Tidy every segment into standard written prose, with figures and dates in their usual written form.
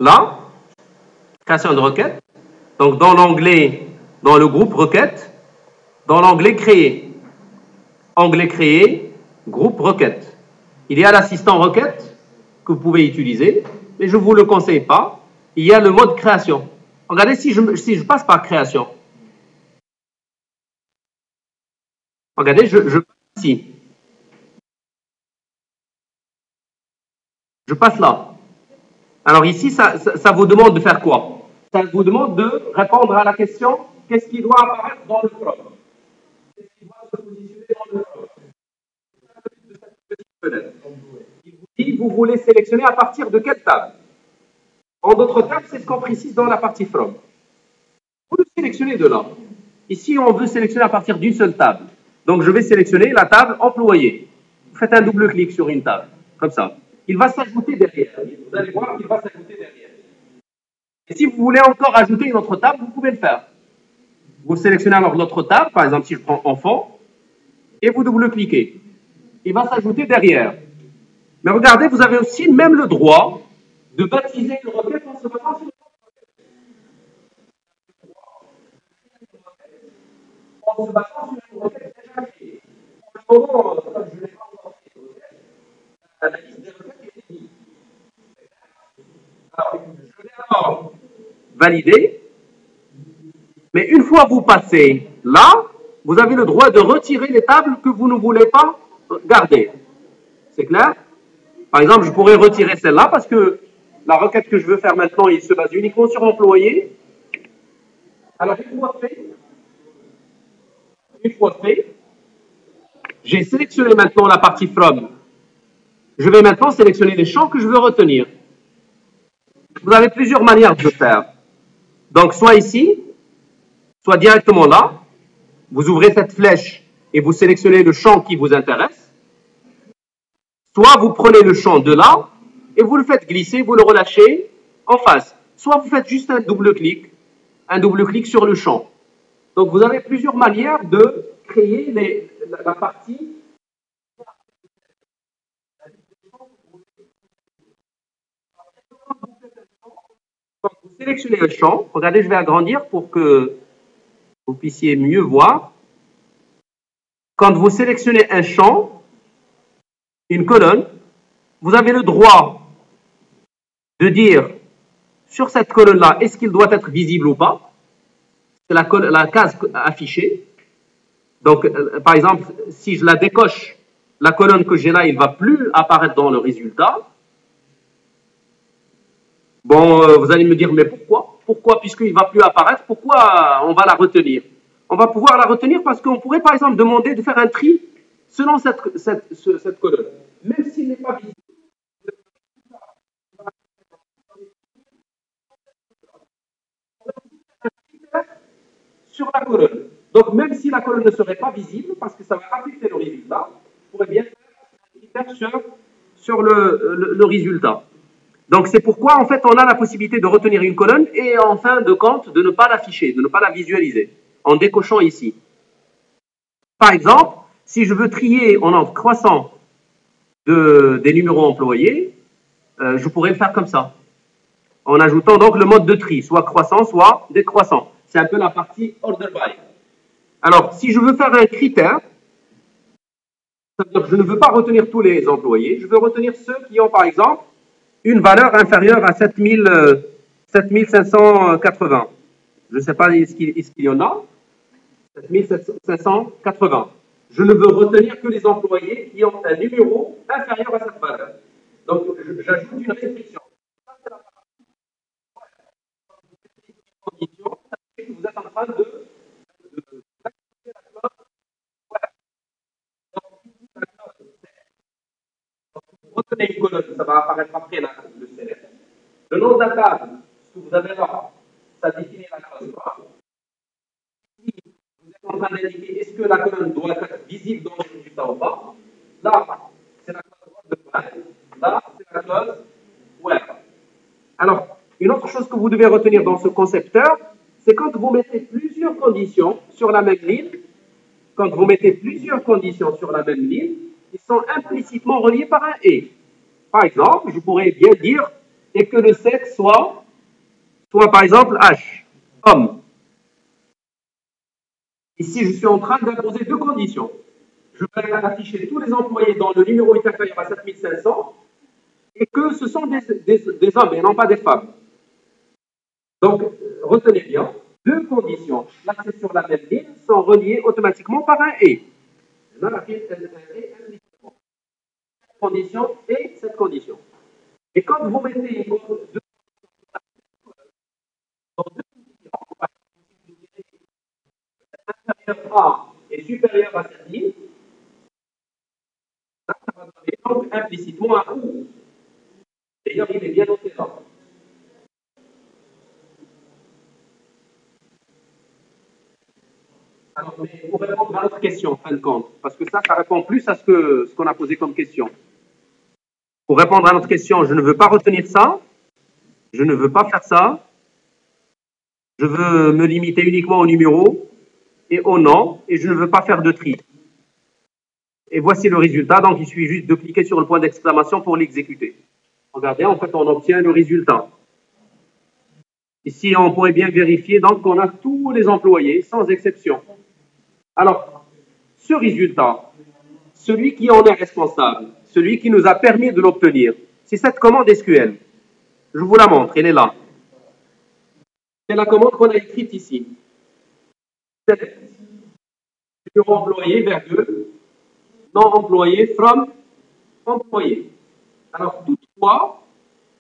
Là, création de requête. Donc, dans l'onglet, dans le groupe requête, dans l'onglet créer. Onglet créer, groupe requête. Il y a l'assistant requête que vous pouvez utiliser, mais je ne vous le conseille pas. Il y a le mode création. Regardez si je passe par création. Regardez, je passe ici. Je passe là. Alors ici, ça vous demande de faire quoi? Ça vous demande de répondre à la question, qu'est-ce qui doit apparaître dans le from? Qu'est-ce qui doit se positionner dans le from? Il vous dit, vous voulez sélectionner à partir de quelle table? En d'autres termes, c'est ce qu'on précise dans la partie from. Vous le sélectionnez de là. Ici, on veut sélectionner à partir d'une seule table. Donc, je vais sélectionner la table employée. Vous faites un double clic sur une table, comme ça. Il va s'ajouter derrière. Vous allez voir qu'il va s'ajouter derrière. Et si vous voulez encore ajouter une autre table, vous pouvez le faire. Vous sélectionnez alors l'autre table, par exemple, si je prends enfant, et vous double-cliquez. Il va s'ajouter derrière. Mais regardez, vous avez aussi même le droit de baptiser une requête en se basant sur une requête déjà créée. Pour le moment, comme je ne l'ai pas encore fait, la liste des requêtes est finie. Alors, je vais alors valider. Mais une fois vous passez là, vous avez le droit de retirer les tables que vous ne voulez pas garder. C'est clair? Par exemple, je pourrais retirer celle-là parce que la requête que je veux faire maintenant, il se base uniquement sur employé. Alors, une fois fait, j'ai sélectionné maintenant la partie from. Je vais maintenant sélectionner les champs que je veux retenir. Vous avez plusieurs manières de le faire. Donc, soit ici, soit directement là. Vous ouvrez cette flèche et vous sélectionnez le champ qui vous intéresse. Soit vous prenez le champ de là et vous le faites glisser, vous le relâchez en face. Soit vous faites juste un double clic sur le champ. Donc vous avez plusieurs manières de créer la partie. Quand vous sélectionnez un champ, regardez, je vais agrandir pour que vous puissiez mieux voir. Quand vous sélectionnez un champ, une colonne, vous avez le droit de dire sur cette colonne-là, est-ce qu'il doit être visible ou pas? C'est la case affichée. Donc, par exemple, si je la décoche, la colonne que j'ai là, il ne va plus apparaître dans le résultat. Bon, vous allez me dire, mais pourquoi? Pourquoi, puisqu'il ne va plus apparaître, pourquoi on va la retenir? On va pouvoir la retenir parce qu'on pourrait, par exemple, demander de faire un tri selon cette colonne. Même s'il n'est pas visible. Sur la colonne. Donc, même si la colonne ne serait pas visible, parce que ça va affecter le résultat, on pourrait bien faire un critère sur le résultat. Donc, c'est pourquoi, en fait, on a la possibilité de retenir une colonne et, en fin de compte, de ne pas l'afficher, de ne pas la visualiser, en décochant ici. Par exemple, si je veux trier en ordre croissant des numéros employés, je pourrais le faire comme ça, en ajoutant donc le mode de tri, soit croissant, soit décroissant. C'est un peu la partie order by. Alors, si je veux faire un critère, ça veut dire que je ne veux pas retenir tous les employés, je veux retenir ceux qui ont, par exemple, une valeur inférieure à 7580. Je ne sais pas, est-ce qu'il y en a? 7580. Je ne veux retenir que les employés qui ont un numéro inférieur à cette valeur. Donc, j'ajoute une restriction. Vous êtes en train de retenez une colonne, ça va apparaître après le CLF. Le nom de la table, ce que vous avez là, ça définit la classe. Si vous êtes en train d'indiquer est-ce que la colonne doit être visible dans le résultat ou pas, là, c'est la classe de file, là, c'est la classe web. Alors, une autre chose que vous devez retenir dans ce concepteur, c'est quand vous mettez plusieurs conditions sur la même ligne, ils sont implicitement reliés par un et. Par exemple, je pourrais bien dire et que le sexe soit par exemple H, homme. Ici, je suis en train d'imposer deux conditions. Je vais afficher tous les employés dont le numéro est inférieur à 7500 et que ce sont des hommes et non pas des femmes. Donc, retenez bien, deux conditions. Là, c'est sur la même ligne, sont reliées automatiquement par un et. La condition et cette condition. Et quand vous mettez deux conditions inférieur A est supérieur à cette ligne, ça va donner donc implicitement un ou. D'ailleurs, il est bien noté là. Alors, mais pour répondre à notre question, en fin de compte, parce que ça répond plus à ce qu'on a posé comme question. Pour répondre à notre question, je ne veux pas retenir ça, je ne veux pas faire ça, je veux me limiter uniquement au numéro et au nom, et je ne veux pas faire de tri. Et voici le résultat, donc il suffit juste de cliquer sur le point d'exclamation pour l'exécuter. Regardez, en fait, on obtient le résultat. Ici, on pourrait bien vérifier donc qu'on a tous les employés, sans exception. Alors, ce résultat, celui qui en est responsable, celui qui nous a permis de l'obtenir, c'est cette commande SQL. Je vous la montre, elle est là. C'est la commande qu'on a écrite ici. Select, numéro employé, virgule, non employé, from, employé. Alors, toutefois,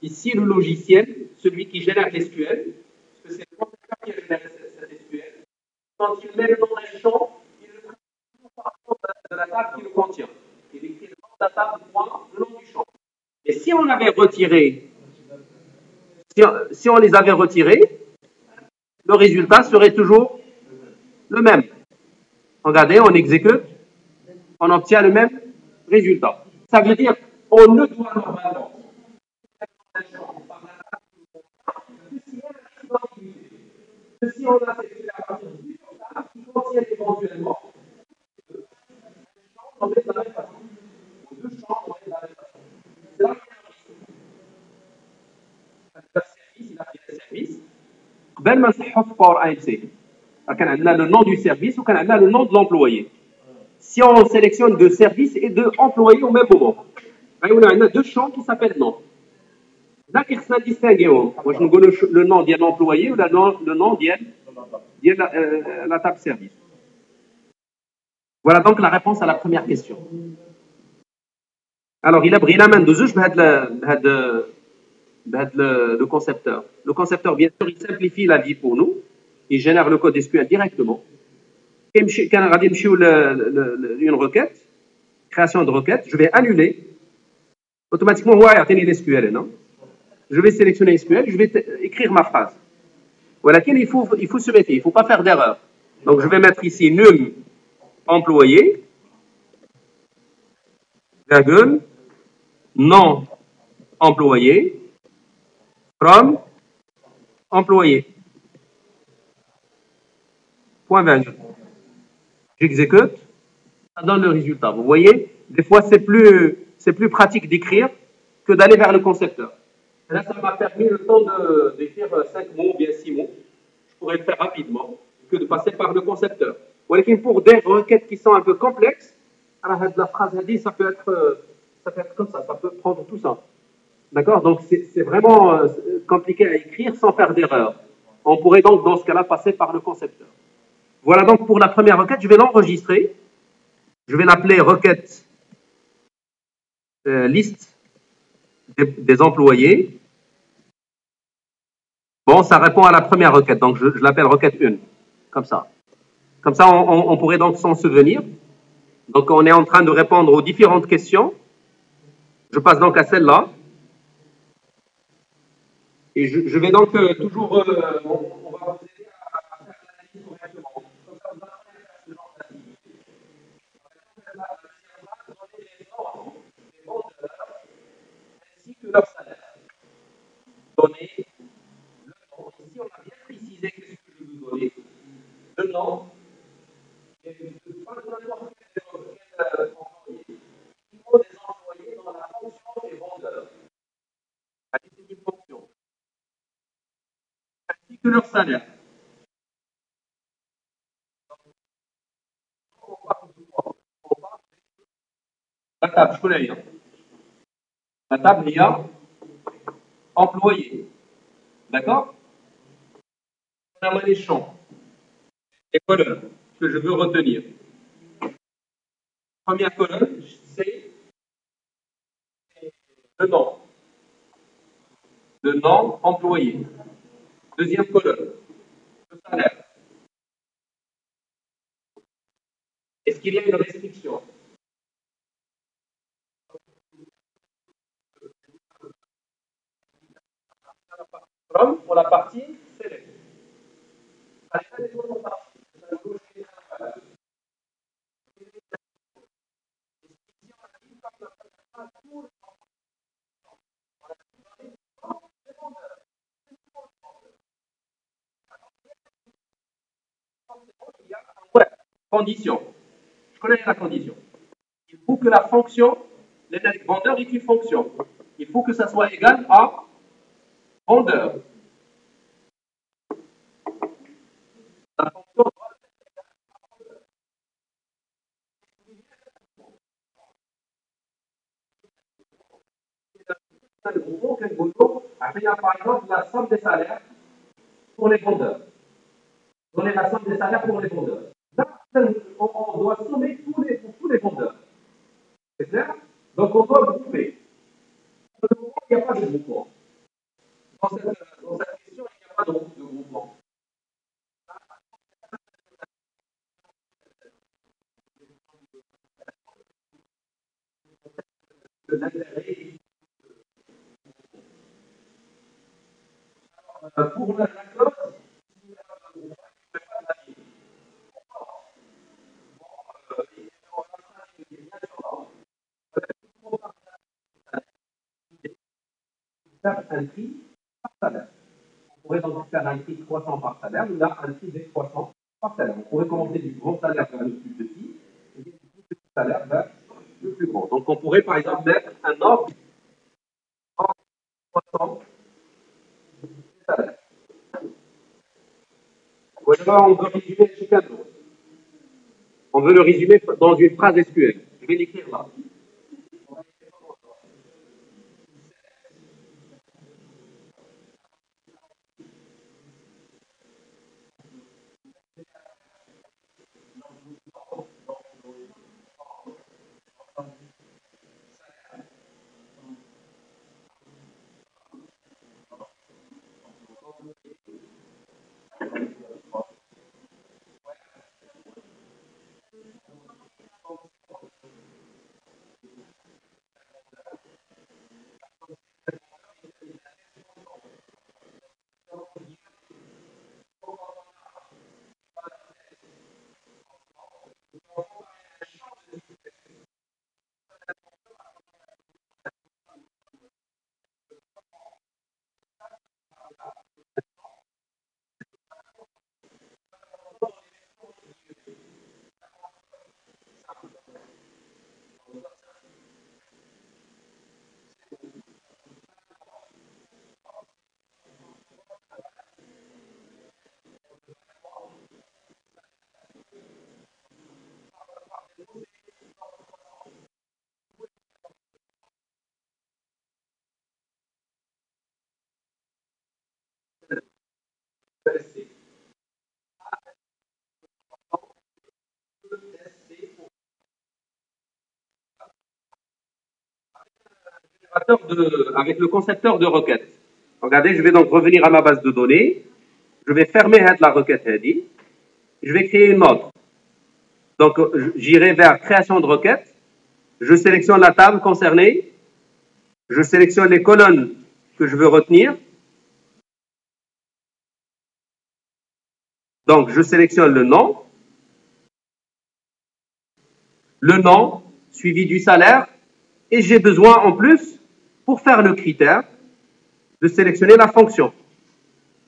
ici, le logiciel, celui qui génère l'SQL, parce que c'est le concepteur qui a généré cette SQL, quand il met le nom d'un champ, il le traite par rapport de la table qui le contient. Il écrit le nom de la table, point, le nom du champ. Et si on avait retiré, si on les avait retirés, le résultat serait toujours le même. Regardez, on exécute, on obtient le même résultat. Ça veut dire qu'on ne doit normalement que si on a sélectionné à partir du champ qui contient éventuellement on met de la même façon. Deux champs, on met de la même façon. C'est là qu'il y a un service. قبل ما نصحوا في باور اي سي كان عندنا le nom du service وكان عندنا le nom de l'employé. Si on sélectionne deux services et deux employés au même moment, on a deux champs qui s'appellent nom. Là, il faut distinguer. Moi, je نقول le nom de l'employé ou le nom de la table service. Voilà donc la réponse à la première question. Alors, il a pris la main de Zouj, le concepteur. Le concepteur, bien sûr, il simplifie la vie pour nous. Il génère le code SQL directement. Quand on a une requête, création de requête, je vais annuler. Automatiquement, SQL, non? Je vais sélectionner SQL, je vais écrire ma phrase. Voilà, il faut se méfier, il ne faut pas faire d'erreur. Donc, je vais mettre ici num employé, virgule, non employé, from employé. Point virgule. J'exécute, ça donne le résultat. Vous voyez, des fois, c'est plus pratique d'écrire que d'aller vers le concepteur. Et là, ça m'a permis le temps d'écrire 5 mots ou bien 6 mots. Je pourrais le faire rapidement que de passer par le concepteur. Pour des requêtes qui sont un peu complexes, alors la phrase a dit, ça peut être comme ça peut prendre tout ça. D'accord? Donc, c'est vraiment compliqué à écrire sans faire d'erreur. On pourrait donc, dans ce cas-là, passer par le concepteur. Voilà donc pour la première requête, je vais l'enregistrer. Je vais l'appeler requête liste des employés. Bon, ça répond à la première requête, donc je l'appelle requête 1, comme ça. Comme ça, on pourrait donc s'en souvenir. Donc, on est en train de répondre aux différentes questions. Je passe donc à celle-là. Et je vais donc toujours, on va vous aider à faire l'analyse correctement. Comme ça, vous apprenez à faire ce genre d'activité. Donner les noms des vendeurs ainsi que leur salaire. Donner le nom. Ici, on a bien précisé qu'est-ce que je veux donner. Le nom. Et pas n'importe quel employé. Il faut des employés dans la fonction des vendeurs. que leur salaire. La table, je connais rien. La table, il y a employé. D'accord? On a les champs, les colonnes que je veux retenir. Première colonne, c'est le nom. Le nom employé. Deuxième colonne, le salaire. Est-ce qu'il y a une restriction? Pour la partie select. Ouais, condition. Je connais la condition. Il faut que la fonction, l'analyse vendeur est une fonction. Il faut que ça soit égal à vendeur. La fonction doit être le groupe, quel groupe a fait par exemple la somme des salaires pour les vendeurs. Donner la somme des salaires pour les vendeurs. Là, on doit sommer pour tous les vendeurs. C'est clair? Donc on doit grouper. Pour le moment, il n'y a pas de groupement. Dans cette question, il n'y a pas de groupement. Pour la clause, faire un prix par salaire. On pourrait donc faire un prix croissant par salaire, ou là, un prix décroissant par salaire. On pourrait commencer du grand salaire vers le plus petit, et du plus petit salaire vers le plus grand. Donc, on pourrait, par exemple, mettre un ordre en croissant du salaire. Ou alors, on veut résumer Chicago. On veut le résumer dans une phrase SQL. Je vais l'écrire là. Avec le concepteur de requête. Regardez, je vais donc revenir à ma base de données. Je vais fermer la requête heady. Je vais créer une autre. Donc, j'irai vers création de requête. Je sélectionne la table concernée. Je sélectionne les colonnes que je veux retenir. Donc, je sélectionne le nom. Le nom suivi du salaire. Et j'ai besoin en plus, pour faire le critère, de sélectionner la fonction.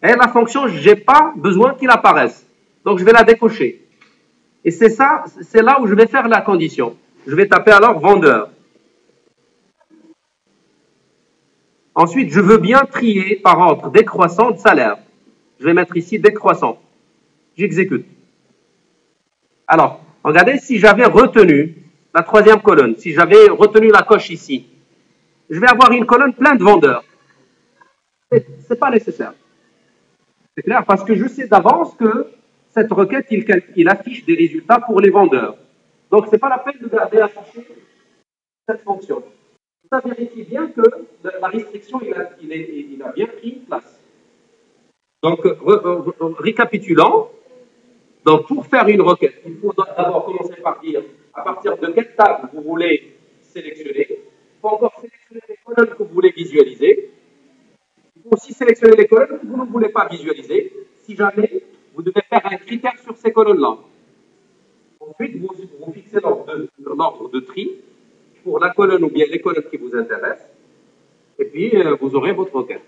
Et la fonction, je n'ai pas besoin qu'il apparaisse. Donc, je vais la décocher. Et c'est ça, c'est là où je vais faire la condition. Je vais taper alors vendeur. Ensuite, je veux bien trier par ordre décroissant de salaire. Je vais mettre ici décroissant. J'exécute. Alors, regardez, si j'avais retenu la troisième colonne, si j'avais retenu la coche ici, je vais avoir une colonne pleine de vendeurs. Ce n'est pas nécessaire. C'est clair, parce que je sais d'avance que cette requête, il affiche des résultats pour les vendeurs. Donc, ce n'est pas la peine de garder affiché cette fonction. Ça vérifie bien que la restriction, il a bien pris place. Donc, récapitulant, donc pour faire une requête, il faut d'abord commencer par dire à partir de quelle table vous voulez sélectionner. Il faut encore sélectionner les colonnes que vous voulez visualiser. Il faut aussi sélectionner les colonnes que vous ne voulez pas visualiser. Si jamais vous devez faire un critère sur ces colonnes-là. Ensuite, vous fixez l'ordre de tri pour la colonne ou bien les colonnes qui vous intéressent. Et puis, vous aurez votre requête.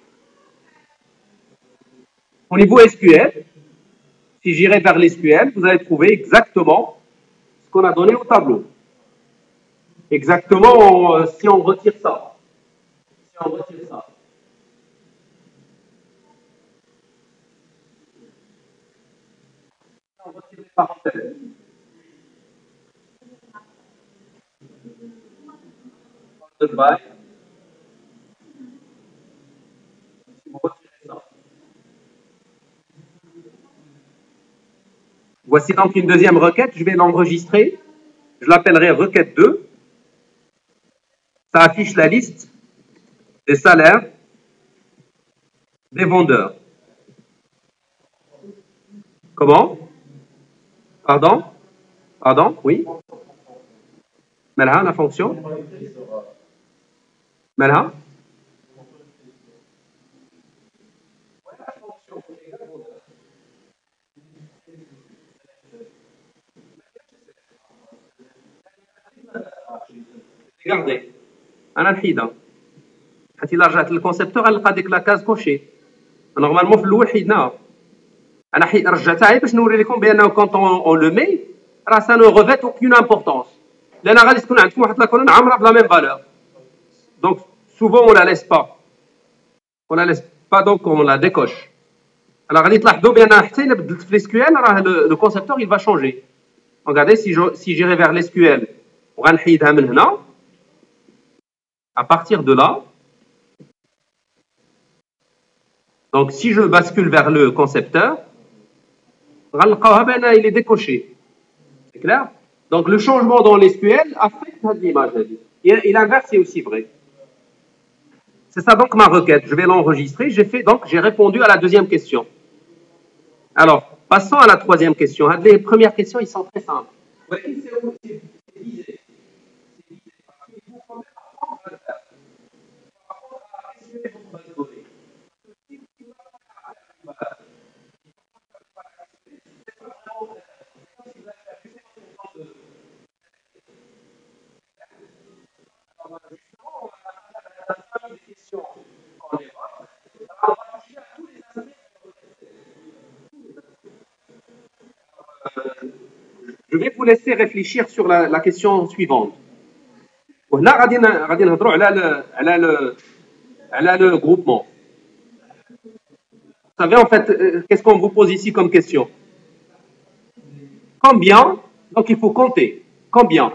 Au niveau SQL, si j'irai vers l'SQL, vous allez trouver exactement ce qu'on a donné au tableau. Exactement, si on retire ça. Si on retire ça. Si on retire les parenthèses. By. Si vous retirez ça. Voici donc une deuxième requête. Je vais l'enregistrer. Je l'appellerai requête 2. Ça affiche la liste des salaires des vendeurs. Comment? Pardon? Pardon? Oui? Malha, la fonction? Malha? Regardez. أنا الحيدة. حتى إلا رجعت للكونسيبتور غنلقى ديك لاكاز كوشي. نورمالمون في الأول حيدناها. أنا رجعتها غير باش نوري لكم بأنه كونط أون لو مي راه سا نو ريفيت أوكين امبورطونس. لأن غادي تكون عندكم واحد لاكولون عامرة بلا ميم فالور. دونك سوفون on la laisse pas. On la laisse pas donc on la décoche. Alors غادي تلاحظوا بأن حتى إلا بدلت في الSQL راه le concepteur il va changer. Regardez si j'irai vers l'SQL وغنحيدها من هنا. À partir de là, donc si je bascule vers le concepteur, il est décoché. C'est clair? Donc le changement dans l'SQL affecte l'image. Et l'inverse est aussi vrai. C'est ça donc ma requête. Je vais l'enregistrer. J'ai répondu à la deuxième question. Alors, passons à la troisième question. Les premières questions, ils sont très simples. Je vais vous laisser réfléchir sur la question suivante. Là, le groupement. Vous savez, en fait, qu'est-ce qu'on vous pose ici comme question? Combien, donc il faut compter, combien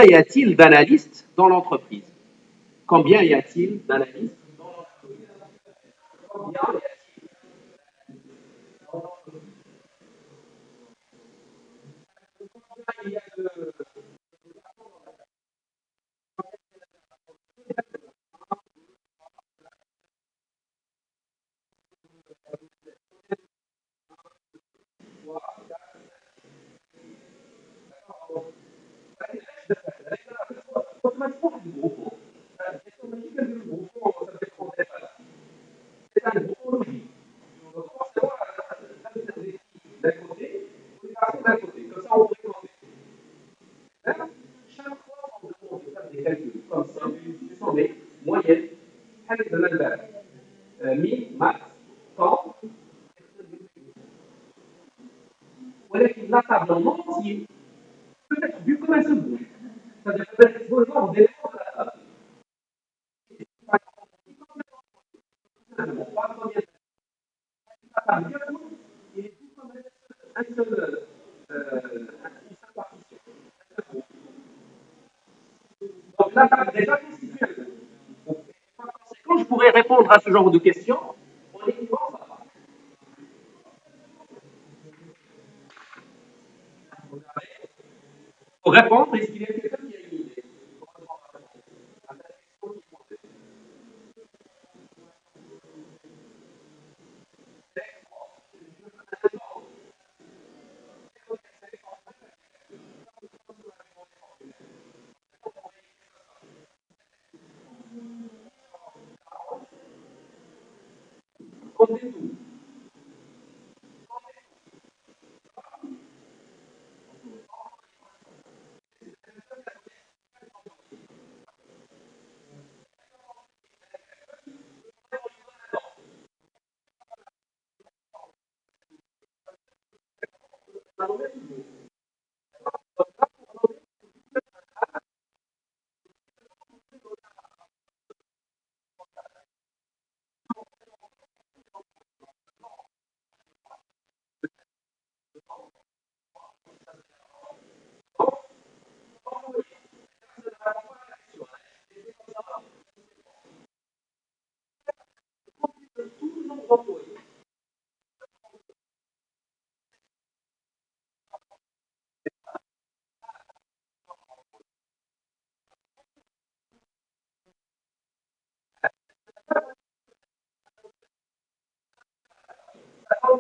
y a-t-il d'analystes dans l'entreprise? Combien y a-t-il d'analystes dans l'entreprise? Combien y a-t-il dans l'entreprise? Combien il y a de... automatiquement du groupe. C'est un groupe logique. Donc forcément, d'un côté, vous passez d'un côté. Comme ça, on peut compter. Chaque fois qu'on demande de faire des calculs comme ça, ce sont des moyennes. حاجة de الباب. Mi, max, temps. ولكن la table en entier peut être vue comme un seul groupe. C'est-à-dire peut être exposant d'éléments de la table. il est tout comme un seul, une seule partition. Donc là, table déjà constitué un groupe. Par conséquent, je pourrais répondre à ce genre de questions en écrivant ça. Pour répondre, est-ce qu'il y a quelqu'un qui a une idée? Comptez tout.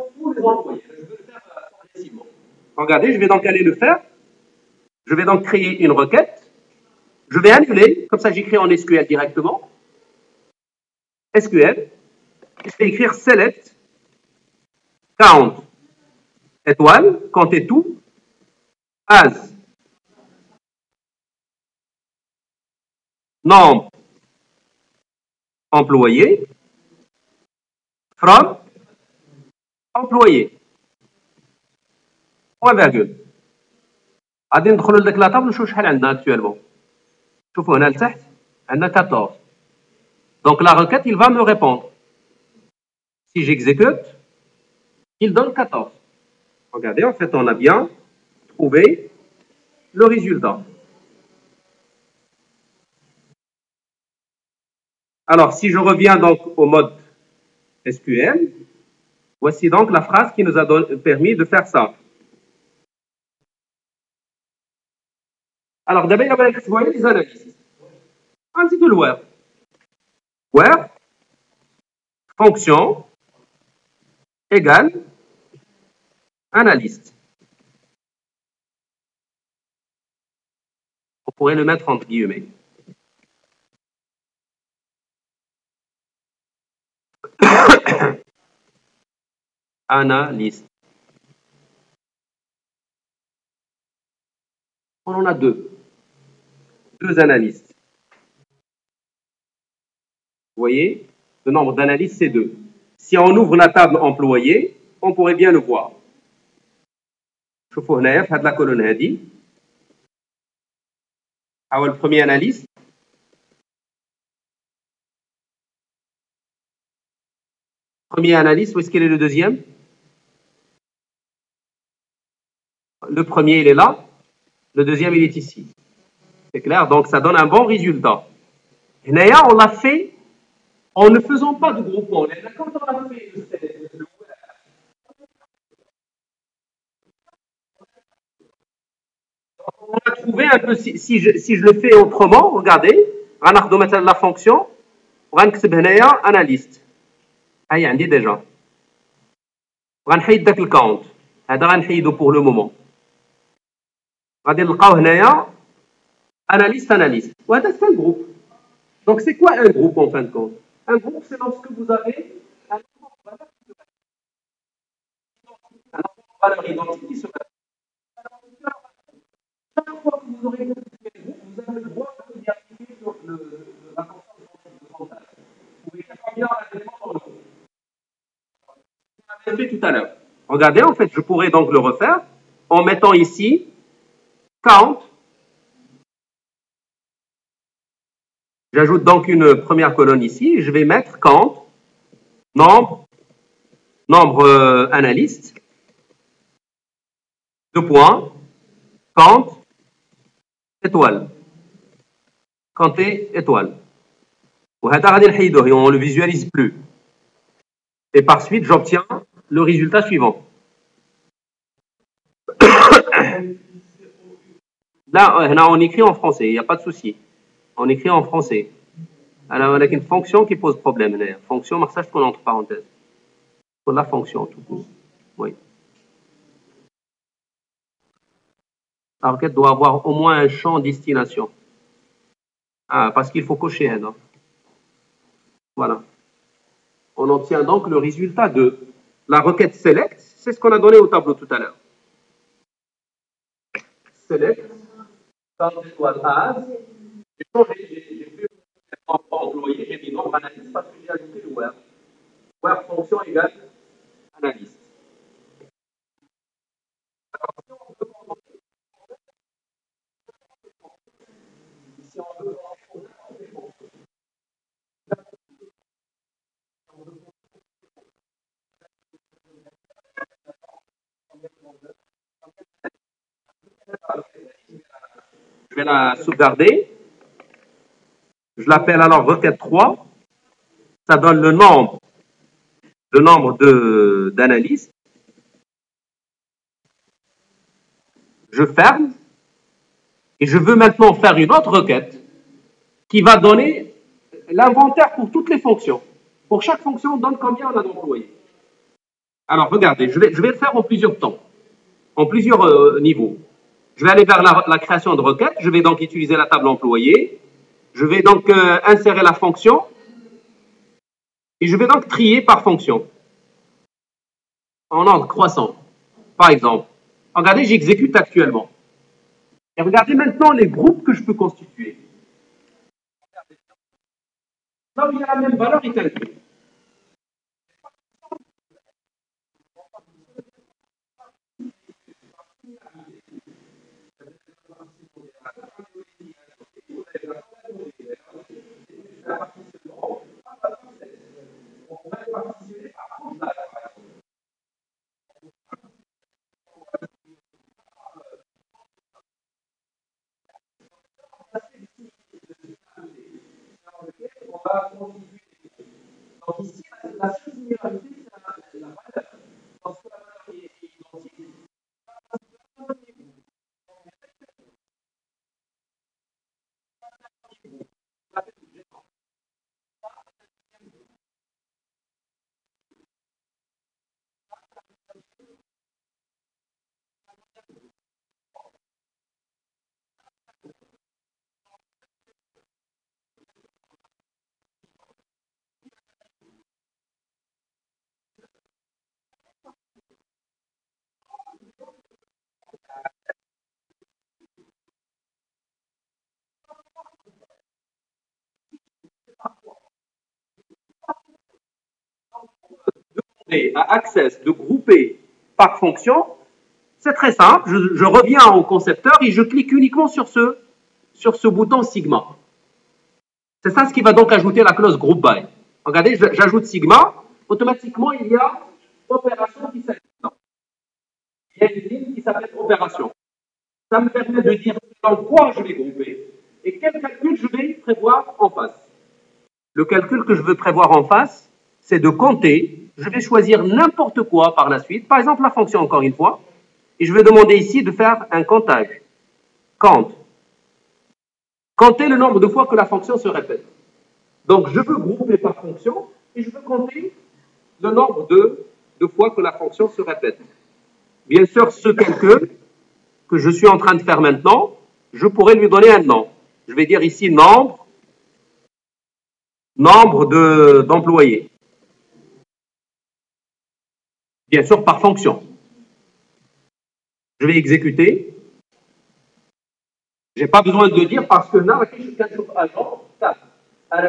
Tous les employés. Je veux le faire progressivement. Regardez, je vais donc aller le faire. Je vais donc créer une requête. Je vais annuler, comme ça j'écris en SQL directement. SQL. Je vais écrire select count étoile, comptez tout, as nombre employé from employé. Point virgule. غادي ندخلوا لذاك لاطابل نشوفوا شحال عندنا actuellement. شوفوا هنا لتحت عندنا 14. Donc la requête, il va me répondre. Si j'exécute, il donne 14. Regardez, en fait, on a bien trouvé le résultat. Alors, si je reviens donc au mode SQL, voici donc la phrase qui nous a permis de faire ça. Alors, d'abord, vous voyez les analyses. Un petit peu le where. Where, fonction, égale, analyste. On pourrait le mettre entre guillemets. Analyste. On en a deux. Deux analystes. Vous voyez, le nombre d'analystes, c'est 2. Si on ouvre la table employée, on pourrait bien le voir. شوفوا هنايا في هذه لا كولون هذه هو البروميي analyste. Premier analyste, où est-ce qu'il est le deuxième? Le premier, il est là. Le deuxième, il est ici. C'est clair? Donc, ça donne un bon résultat. Hnaïa, on l'a fait en ne faisant pas de groupement. Quand on a fait on a trouvé un peu, si je le fais autrement, regardez, غناخدو مثلا la fonction, وغنكتب هنايا analyste. هاي عندي déjà. غنحيد داك الكاونت. هذا غنحيدو pour le moment. غادي نلقاو هنايا analyste. وهذا c'est un groupe. Donc c'est quoi un groupe en fin de compte? Un groupe, c'est lorsque vous avez un nombre de valeurs identiques sur chaque fois que vous aurez constitué un groupe, vous avez le droit de vérifier sur la fonction de comptage. Vous pouvez faire combien d'éléments dans le groupe. On l'avait fait tout à l'heure. Regardez, en fait, je pourrais donc le refaire en mettant ici count. J'ajoute donc une première colonne ici. Je vais mettre count, nombre nombre analyste, 2 points, Kant, étoile. Kanté, étoile. On ne le visualise plus. Et par suite, j'obtiens le résultat suivant. Là, on écrit en français, il n'y a pas de souci. On écrit en français. Alors, on a une fonction qui pose problème. Fonction, ça, je prends entre parenthèses. Pour la fonction, tout court. Oui. La requête doit avoir au moins un champ destination. Ah, parce qu'il faut cocher un. Hein. Voilà. On obtient donc le résultat de la requête select. C'est ce qu'on a donné au tableau tout à l'heure. Select, quand étoile as. J'ai plus employé, j'ai mis nombre analyste parce que j'ai ajouté le where. Where fonction égale analyste. Alors, si on veut si on veut je vais la sauvegarder. Je l'appelle alors requête 3. Ça donne le nombre d'analystes. Je ferme. Et je veux maintenant faire une autre requête qui va donner l'inventaire pour toutes les fonctions. Pour chaque fonction, on donne combien on a d'employés. Alors, regardez, je vais le faire en plusieurs temps, en plusieurs niveaux. Je vais aller vers la création de requête. Je vais donc utiliser la table employé. Je vais donc insérer la fonction. Et je vais donc trier par fonction. En ordre croissant. Par exemple. Regardez, j'exécute actuellement. Et regardez maintenant les groupes que je peux constituer. Là où il y a la même valeur est inclus. Donc ici, la seule similarité, c'est la valeur. Lorsque la valeur est identique, à access de grouper par fonction, c'est très simple. Je reviens au concepteur et je clique uniquement sur ce bouton sigma. C'est ça ce qui va donc ajouter la clause group by. Regardez, j'ajoute sigma, automatiquement il y a opération qui s'appelle. Il y a une ligne qui s'appelle opération. Ça me permet de dire dans quoi je vais grouper et quel calcul je vais prévoir en face. Le calcul que je veux prévoir en face, c'est de compter. Je vais choisir n'importe quoi par la suite, par exemple la fonction encore une fois, et je vais demander ici de faire un comptage. Compte. Compter le nombre de fois que la fonction se répète. Donc je veux grouper par fonction et je veux compter le nombre de fois que la fonction se répète. Bien sûr, ce calcul que je suis en train de faire maintenant, je pourrais lui donner un nom. Je vais dire ici nombre d'employés. Bien sûr, par fonction. Je vais exécuter. Je n'ai pas besoin de dire parce que là, je suis agent 4, agent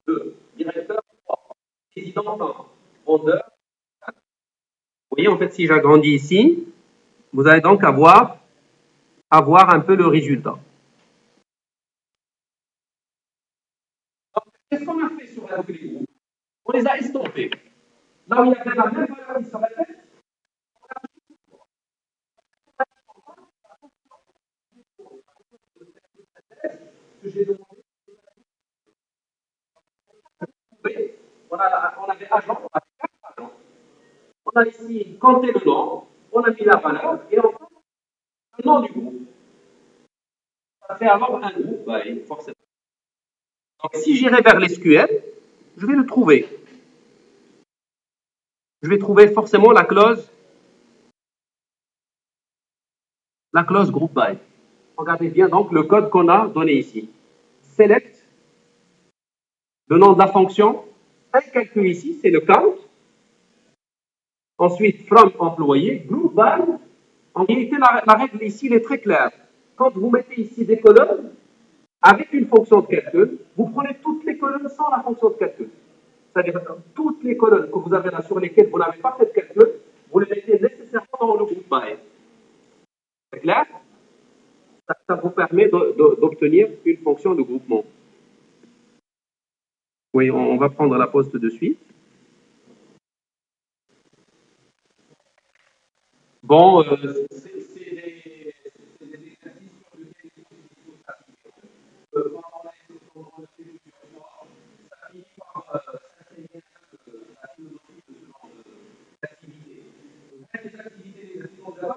2, directeur 3, président 1, vendeur 4. Vous voyez, en fait, si j'agrandis ici, vous allez donc avoir un peu le résultat. Qu'est-ce qu'on a fait sur les groupes? On les a estompés. Là où il y avait la même valeur qui se répète, que j'ai demandé, oui, on avait agent, on avait quatre agents. On a ici compté le nom, on a mis la valeur et on a le nom du groupe. Ça fait alors un groupe, oui, forcément. Donc si j'irai vers l'SQL, je vais le trouver. Je vais trouver forcément la clause group by. Regardez bien donc le code qu'on a donné ici. Select, le nom de la fonction. Un calcul ici, c'est le count. Ensuite, from employé, group by. En réalité, la règle ici, elle est très claire. Quand vous mettez ici des colonnes, avec une fonction de calcul, vous prenez toutes les colonnes sans la fonction de calcul. C'est-à-dire que toutes les colonnes que vous avez là sur lesquelles vous n'avez pas fait de calcul, vous les mettez nécessairement dans le group by. C'est clair? Ça vous permet d'obtenir une fonction de groupement. Oui, on va prendre la pause tout de suite. Bon, c'est des exercices sur lesquels il faut s'appliquer. Pendant la session de ça finit par s'imprégner la philosophie de ce genre d'activité. Les activités, les actions de la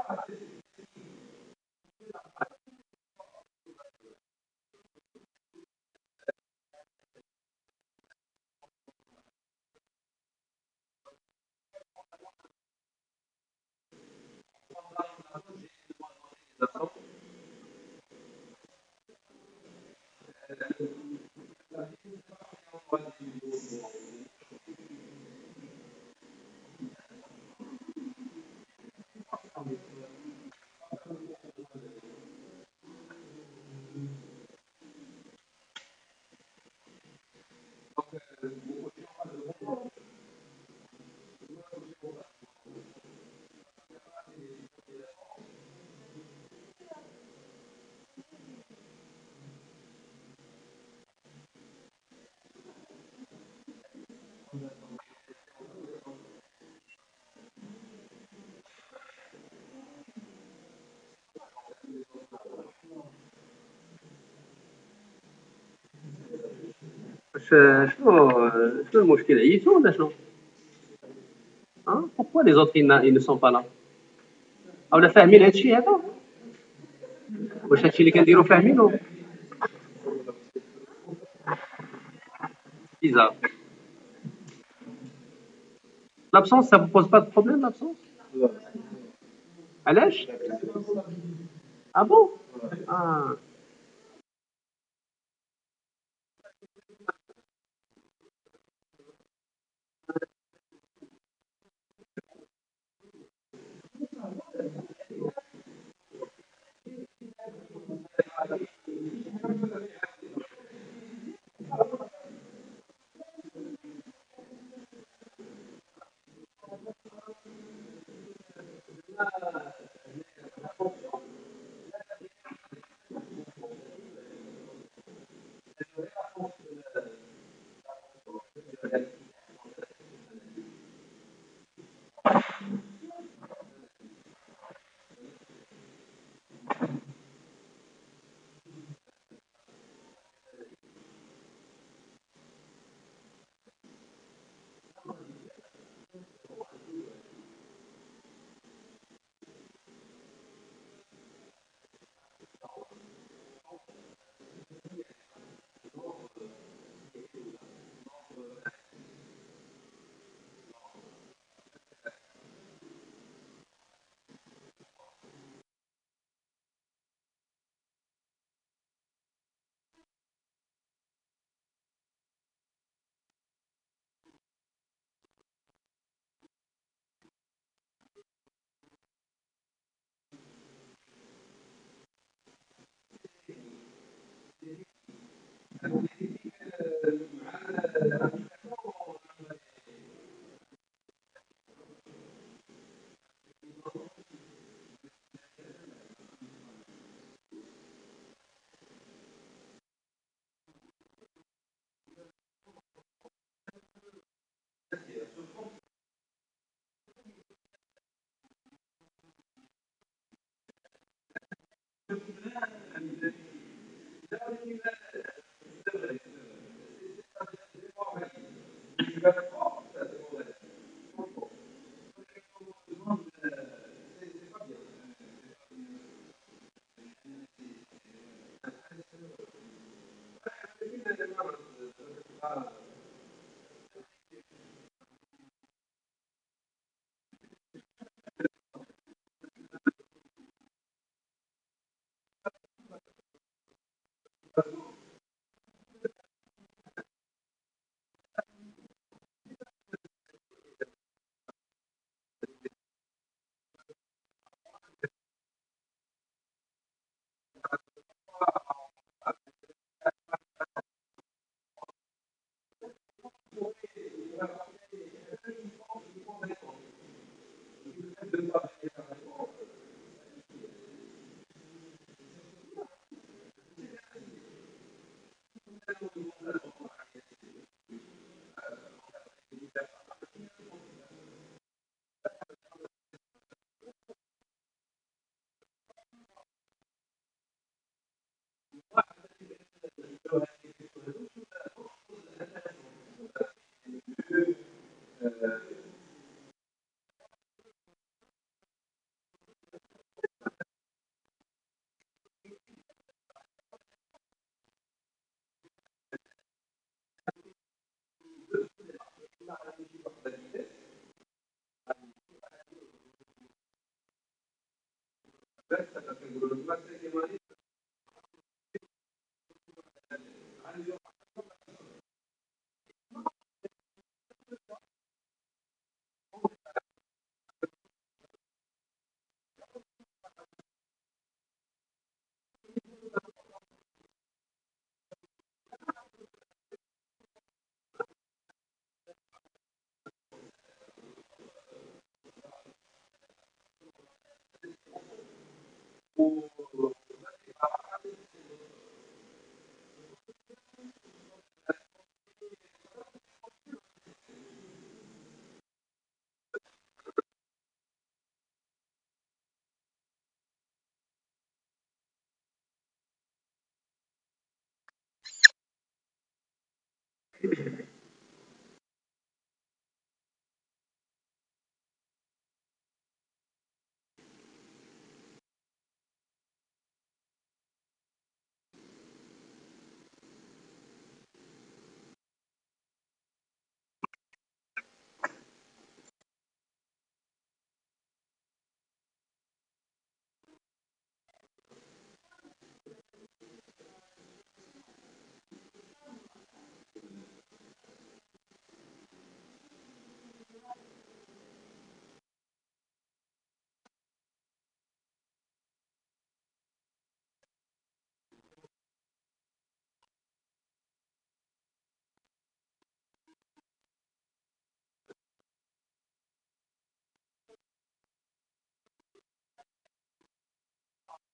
parce que شنو المشكلة؟ يجوا ولا شنو؟ Pourquoi les autres ils ne sont pas là؟ ولا فاهمين هذا الشيء هذا؟ واش هادشي اللي كنديرو فاهمينه؟ Bizarre. L'absence, ça vous pose pas de problème l'absence؟ علاش؟ Ah bon؟ Ah.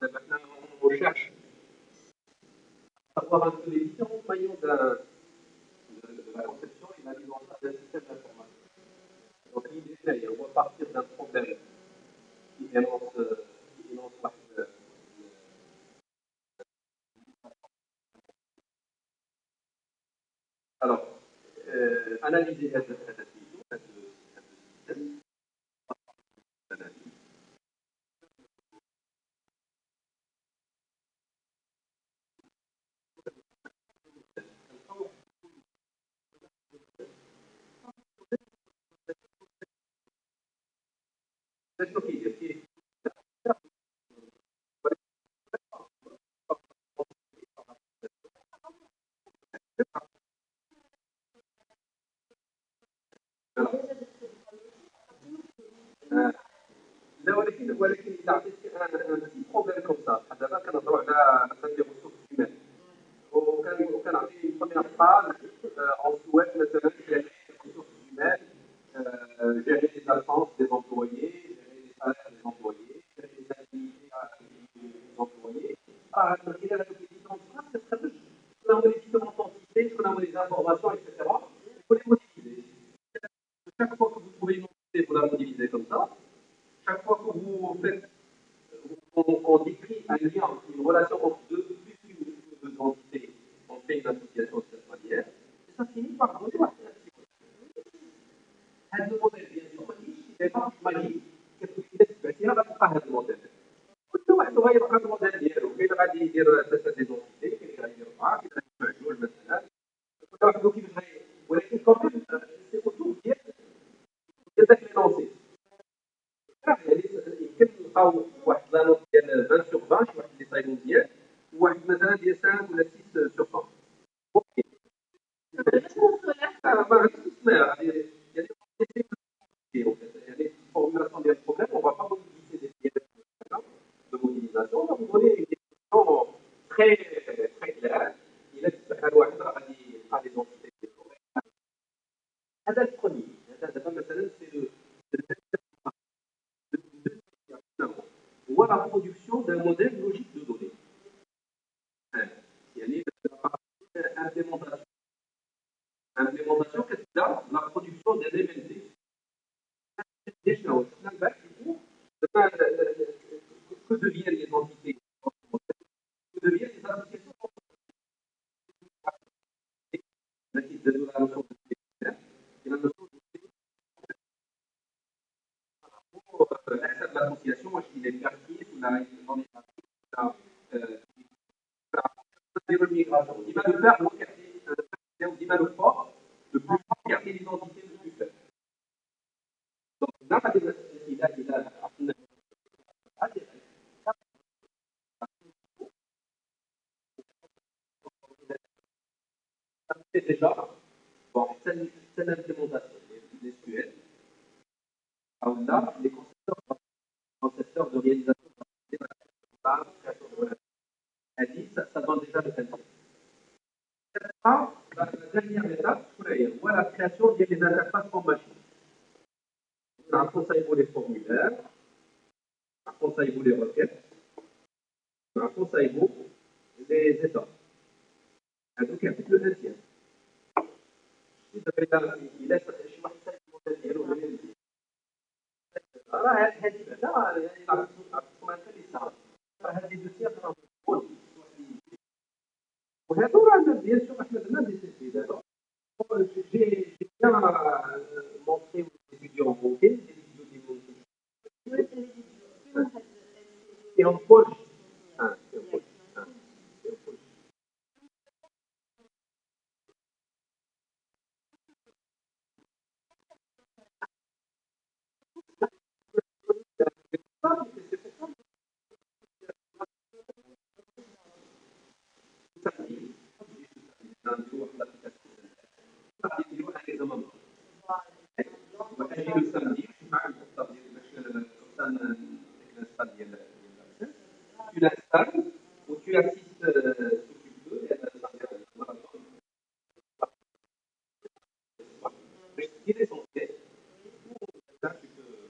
Maintenant, on cherche à voir un peu les différents maillons de la conception et la mise en place d'un système d'information. Donc l'idée, c'est on va partir d'un problème qui énonce alors, analyser cette système, c'est stocké. لا ولكن اذا عطيتي ان بتي بروبليم كوم سا بحال دابا كنهضروا على مثلا دي ريسورس هيومان وكنعطي بروميير فاز اون سويت مثلا جيري ريسورس هيومان gérer les absences des employés, gérer les salaires des employés, gérer les activités des employés. Ah, il y a la définition de ça, c'est très riche. On a les différentes entités, on a les informations, etc. Il faut les modéliser. Chaque fois que vous trouvez une entité, vous la modélisez comme ça. Chaque fois que vous faites on décrit un lien, une relation entre plus qu'une entité, on fait une association de cette manière, et ça finit par donner la هذا الموديل ديال التخريج دابا ماجيك كتولي تبعتيها غتلقى هذا الموديل كل واحد غيبقى الموديل ديالو كاين غادي يدير ثلاثه دي زونتيتي كاين اللي غادي يدير اربعه كاين اللي غادي يدير معجون مثلا كل واحد كيفاش ولكن كوميم سي اوتور ديال داك لي يعني يمكن نلقاو واحد لا نوت ديال 20 sur 20 شي واحد اللي صايبو مزيان وواحد مثلا ديال 5 ولا 6 sur 100 اوكي ما عنديش تصنيع يعني يعني formulation des problèmes, on ne va pas mobiliser des pièces de modélisation, on va vous donner une définition très, très claire. Il est الواحد راه غادي يلقى des entités. هذا البروميي هذا دابا مثلا سي هو la production d'un modèle logique de données. يعني implémentation كتبدا la production d'un MLD. Déjà, que deviennent les entités, que deviennent les associations qui donnent la notion de et la notion de l'association, moi je dis les quartiers, ou la نديروا الميغراسيون ديما لو فير هو كيعطي ديما لو فور لو بلو فور كيعطي ليدونتيتي لو بلو فير دونك هنا غادي اذا عطينا déjà bon c'est l'implémentation des SQL alors là les concepteurs de réalisation de la création de relations elle dit ça donne déjà le template la dernière étape c'est la création des interfaces en machine après ça il faut les formulaires après ça il faut les requêtes après ça il faut les étapes هذوك يعطيك لو انسيان الا شي واحد سال الموديل ديالو راه هذه بعدا يعني نعرفكم انت اللي صار راه هذه دوسيات راه وهذا راه بيان سور احنا درنا دي سيتي دابا j'ai bien montré aux étudiants ممكن des vidéos دي ممكن et en poche le samedi, je معك tu l'installes ou tu assistes si tu peux mais ce qui est essentiel là tu peux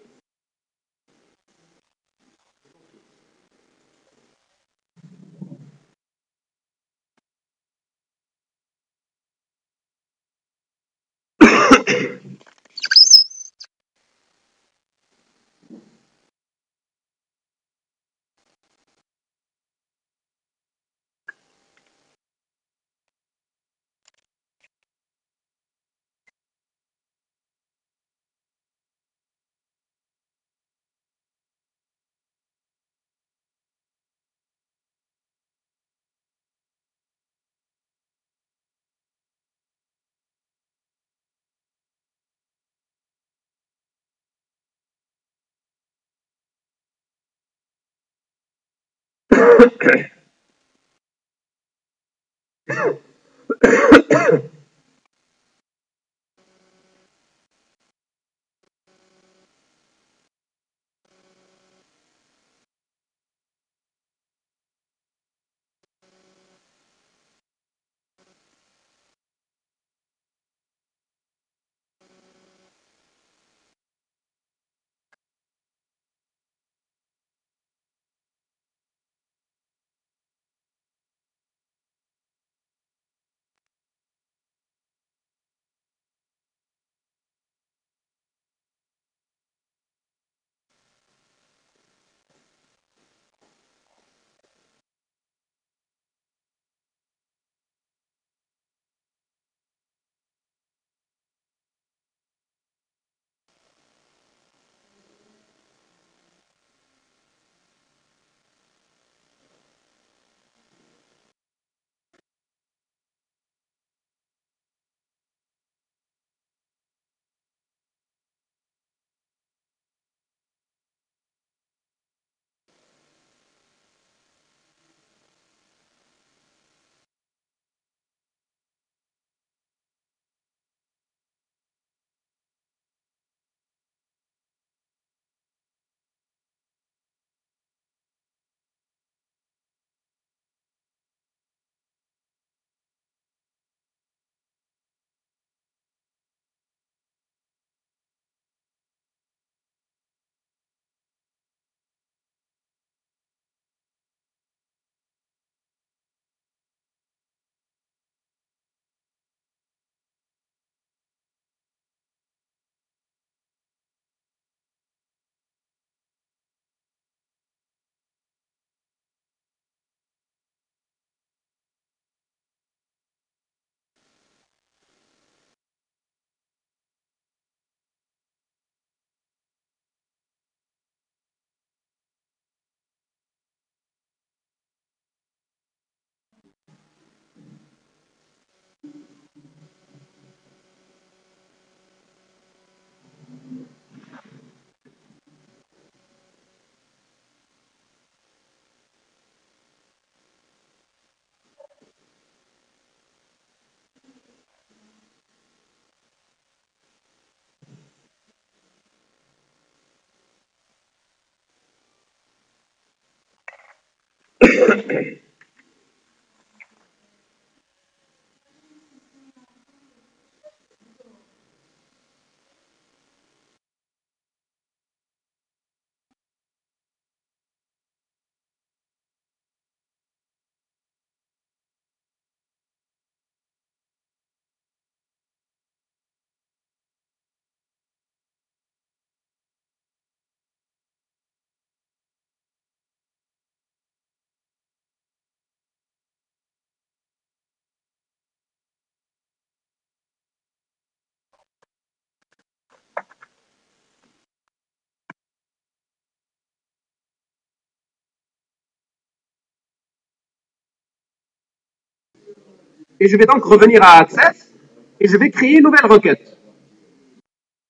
Et je vais donc revenir à Access et je vais créer une nouvelle requête.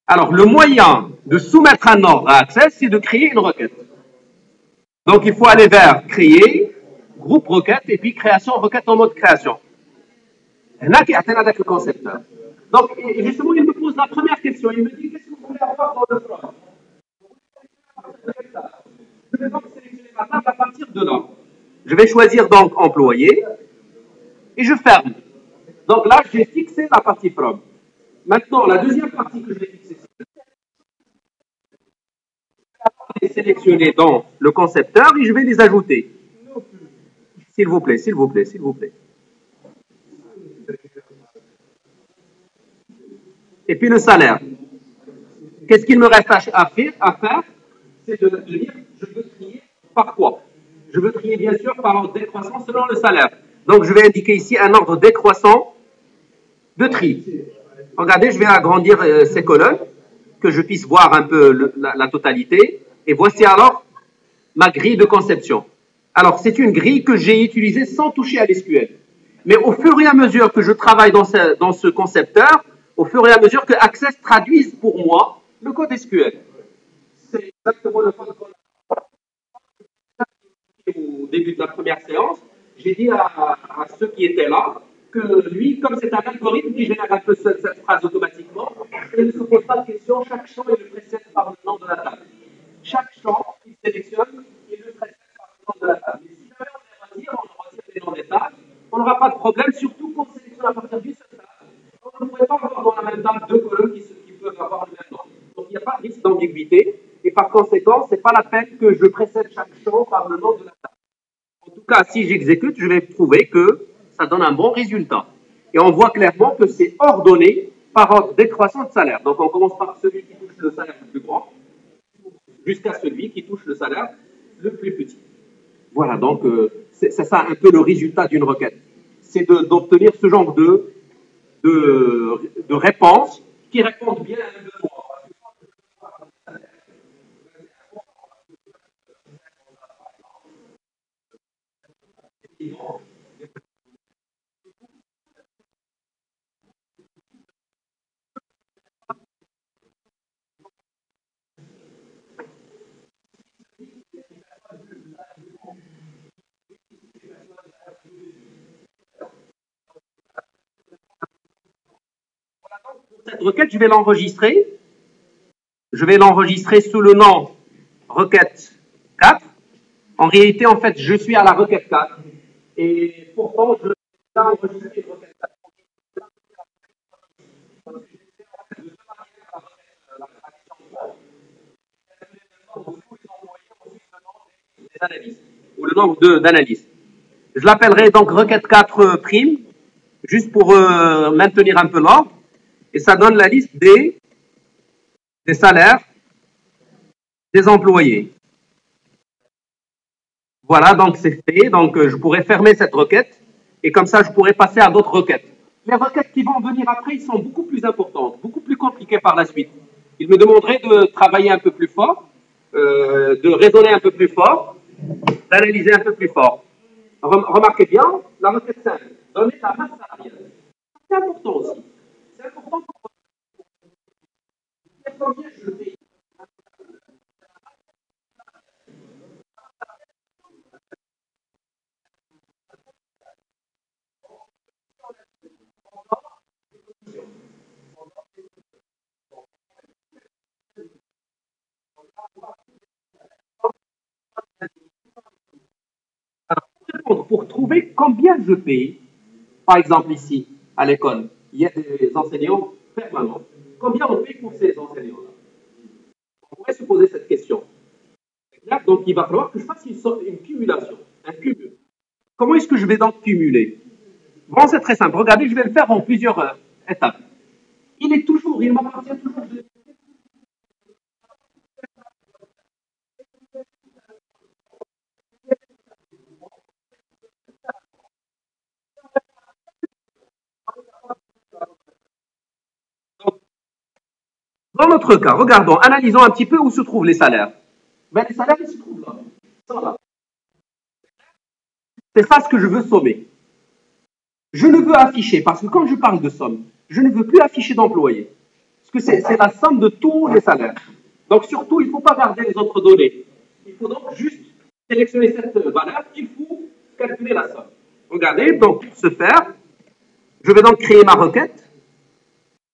Alors, le moyen de soumettre un ordre à Access, c'est de créer une requête. Donc, il faut aller vers créer, groupe requête, et puis création, requête en mode création. Là, qui atteint avec le concepteur. Donc, justement, il me pose la première question. Il me dit, qu'est-ce que vous voulez avoir dans le front? Je vais donc sélectionner ma table à partir de là. Je vais choisir donc employé et je ferme. Donc là, j'ai fixé la partie from. Maintenant, la deuxième partie que je vais fixer, c'est sélectionner dans le concepteur et je vais les ajouter. S'il vous plaît, s'il vous plaît, s'il vous plaît. Et puis le salaire. Qu'est-ce qu'il me reste à faire? C'est de dire, je veux trier par quoi? Je veux trier bien sûr par ordre décroissant selon le salaire. Donc je vais indiquer ici un ordre décroissant de tri. Regardez, je vais agrandir ces colonnes, que je puisse voir un peu la totalité. Et voici alors ma grille de conception. Alors, c'est une grille que j'ai utilisée sans toucher à l'SQL. Mais au fur et à mesure que je travaille dans ce concepteur, au fur et à mesure que Access traduise pour moi le code SQL. C'est exactement le code qu'on a au début de la première séance. J'ai dit à ceux qui étaient là que lui, comme c'est un algorithme qui génère un peu cette phrase automatiquement, il ne se pose pas de questions, chaque champ est le précède par le nom de la table. Chaque champ, il sélectionne, il le précède par le nom de la table. Et si jamais on retire les noms des tables, on n'aura pas de problème, surtout qu'on sélectionne à partir d'une seule table. On ne pourrait pas avoir dans la même table deux colonnes qui peuvent avoir le même nom. Donc il n'y a pas de risque d'ambiguïté, et par conséquent, ce n'est pas la peine que je précède chaque champ par le nom de la table. En tout cas, si j'exécute, je vais trouver que ça donne un bon résultat. Et on voit clairement que c'est ordonné par ordre décroissant de salaire. Donc on commence par celui qui touche le salaire le plus grand, jusqu'à celui qui touche le salaire le plus petit. Voilà, donc c'est ça un peu le résultat d'une requête. C'est d'obtenir ce genre de réponses qui répondent bien à un besoin. Cette requête, je vais l'enregistrer. Je vais l'enregistrer sous le nom requête 4. En réalité, en fait, je suis à la requête 4. Et pourtant, je vais enregistrer une requête 4. Ou le nombre d'analyses. Je l'appellerai donc requête 4 prime, juste pour maintenir un peu l'ordre. Et ça donne la liste des salaires des employés. Voilà, donc c'est fait. Donc je pourrais fermer cette requête et comme ça, je pourrais passer à d'autres requêtes. Les requêtes qui vont venir après, ils sont beaucoup plus importantes, beaucoup plus compliquées par la suite. Ils me demanderaient de travailler un peu plus fort, de raisonner un peu plus fort, d'analyser un peu plus fort. Remarquez bien, la requête 5, donner la masse salariale. C'est important aussi. C'est important pour combien je le paye. Alors, pour trouver combien je paye, par exemple ici, à l'école, il y a des enseignants permanents. Combien on paye pour ces enseignants-là? On pourrait se poser cette question. Donc, il va falloir que je fasse une cumulation, un cumul. Comment est-ce que je vais donc cumuler? Bon, c'est très simple. Regardez, je vais le faire en plusieurs étapes. Il m'appartient toujours de. Dans notre cas, regardons, analysons un petit peu où se trouvent les salaires. Ben, les salaires, ils se trouvent là. Ils sont là. C'est ça ce que je veux sommer. je ne veux afficher, parce que quand je parle de somme, je ne veux plus afficher d'employés. Parce que c'est la somme de tous les salaires. Donc surtout, il ne faut pas garder les autres données. Il faut donc juste sélectionner cette valeur, il faut calculer la somme. Regardez, donc pour ce faire, je vais donc créer ma requête.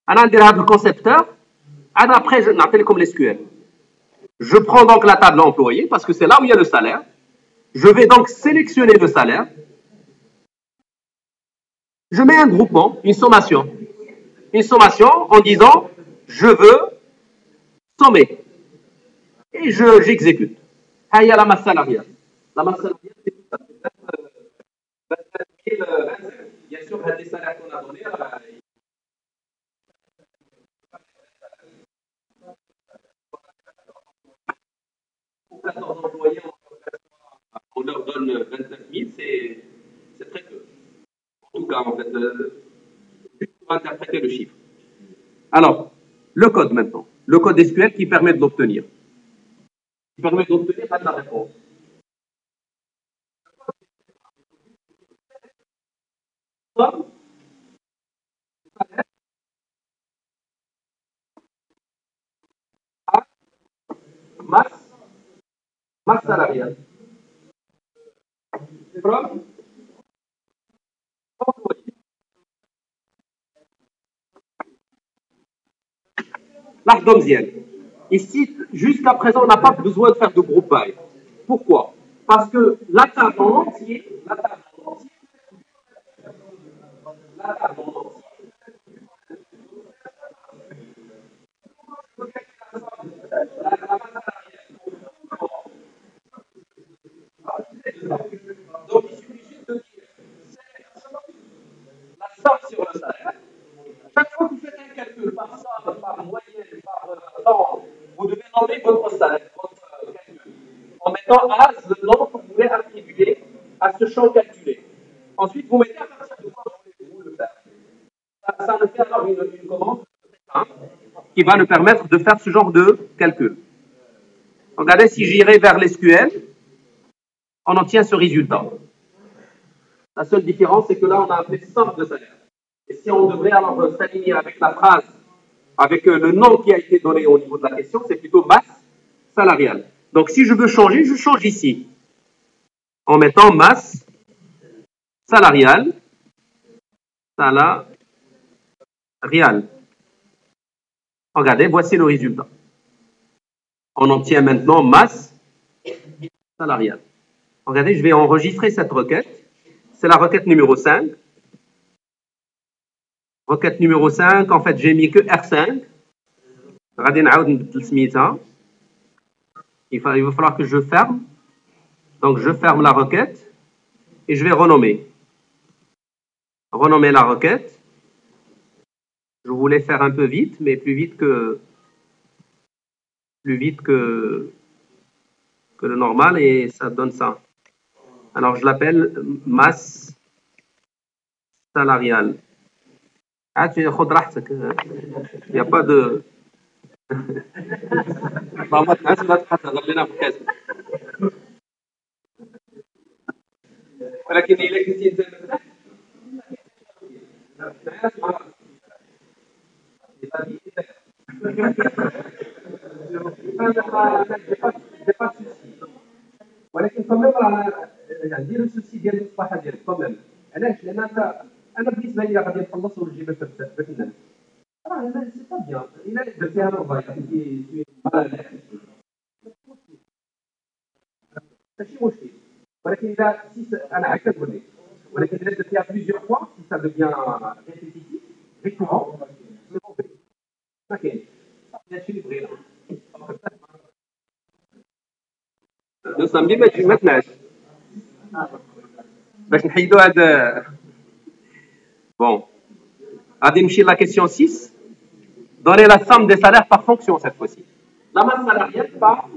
On a le concepteur. Après, je l'appelle comme l'SQL. Je prends donc la table employé parce que c'est là où il y a le salaire. Je vais donc sélectionner le salaire. Je mets un groupement, une sommation. Une sommation en disant je veux sommer. Et j'exécute. Il y a la masse salariale. La masse salariale, c'est tout ça. C'est 25. Bien sûr, il y a des salaires qu'on a donnés. Pour 14 employés, on leur donne 29 000, c'est très peu. En tout cas, en fait, pour interpréter le chiffre. Alors, le code maintenant. Le code SQL qui permet de l'obtenir. Qui permet d'obtenir la réponse. Masse, masse salariale. From employé. L'arc d'Omziel. Ici, jusqu'à présent, on n'a pas besoin de faire de groupe by. Pourquoi? Parce que la table en entier, la table en entier, la table en entier, donc il suffit juste de dire la somme sur le salaire. Chaque fois que vous faites un calcul par somme, par moyenne, par temps, vous devez nommer votre salaire, votre calcul, en mettant as le nom que vous voulez attribuer à ce champ calculé. Ensuite, vous mettez à partir de quoi voulez-vous le faire. Ça nous fait alors une commande qui va nous permettre de faire ce genre de calcul. Regardez, si j'irai vers l'SQL, on obtient ce résultat. La seule différence, c'est que là, on a appelé somme de salaire. Et si on devrait alors s'aligner avec la phrase, avec le nom qui a été donné au niveau de la question, c'est plutôt masse salariale. Donc, si je veux changer, je change ici. En mettant masse salariale, salariale. Regardez, voici le résultat. On obtient maintenant masse salariale. Regardez, je vais enregistrer cette requête. C'est la requête numéro 5. Requête numéro 5, en fait, j'ai mis que R5. Il va falloir que je ferme. Donc, je ferme la requête et je vais renommer. Renommer la requête. Je voulais faire un peu vite, mais plus vite que le normal et ça donne ça. Alors, je l'appelle masse salariale. Ah, tu خد راحتك. Il n'y a pas de. ولكن إلا كنتي أنت مرتاح ولكن كمان راه يعني دير السوسي ديال المصلحه ديالك كمان علاش لان انت انا بالنسبه لي غادي نخلص ونجي باش الناس راه سي با بيان الا درتيها نورمال ماشي مشكل ولكن اذا انا عكس نقول ولكن اذا درتيها بليزيور فوا سي سا دوفيان ريبيتيتيف ريكورون ما كاينش هادشي اللي بغينا نصمم ما تنعش باش نحيدوا هذا بون غادي نمشي لا كيسيون 6 donner la somme des salaires par fonction cette fois-ci la masse salariale par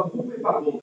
dois grouper par groupe.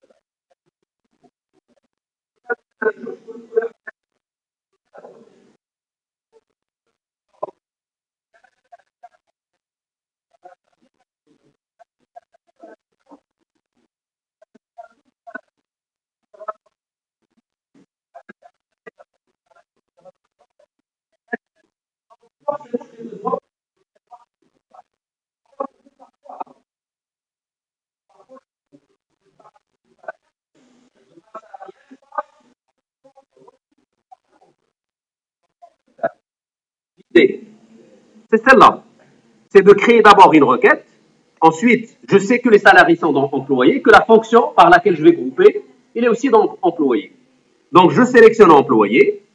C'est celle-là. C'est de créer d'abord une requête. Ensuite, je sais que les salariés sont donc employés, que la fonction par laquelle je vais grouper, il est aussi donc employé. Donc, je sélectionne employé.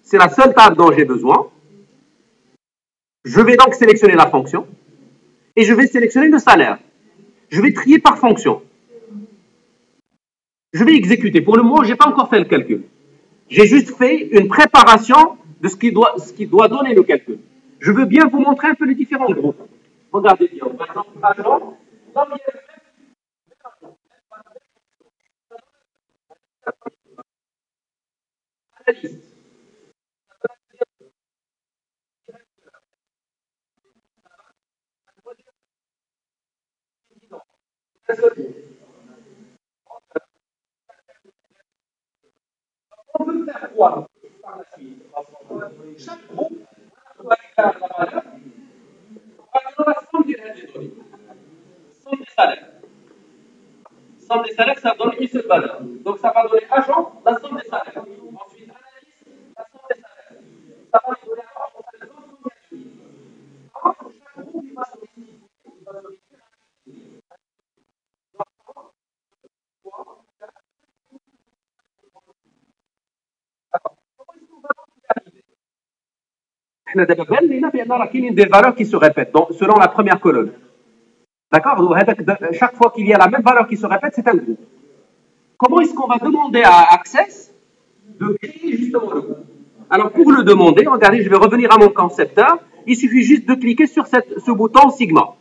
C'est la seule table dont j'ai besoin. Je vais donc sélectionner la fonction et je vais sélectionner le salaire. Je vais trier par fonction. Je vais exécuter. Pour le moment, je n'ai pas encore fait le calcul. J'ai juste fait une préparation de ce qui doit donner le calcul. Je veux bien vous montrer un peu les différents groupes. Regardez bien. Par exemple, agent, analyste. On peut faire quoi par la suite? Chaque groupe doit faire la valeur. On va la somme des données. Somme des salaires. Somme des salaires, ça donne une seule valeur. Donc ça va donner agent, la somme des salaires. Ensuite, analyste, la somme des salaires. Ça va donner agent, la somme des salaires. Alors, chaque groupe, il va solliciter. احنا دابا بان لينا بان راه كاينين des valeurs qui se répètent selon la première colonne. D'accord? Chaque fois qu'il y a la même valeur qui se répète, c'est un groupe. Comment est-ce qu'on va demander à Access de créer justement le groupe? Alors, pour le demander, regardez, je vais revenir à mon concepteur. Il suffit juste de cliquer sur ce bouton Sigma.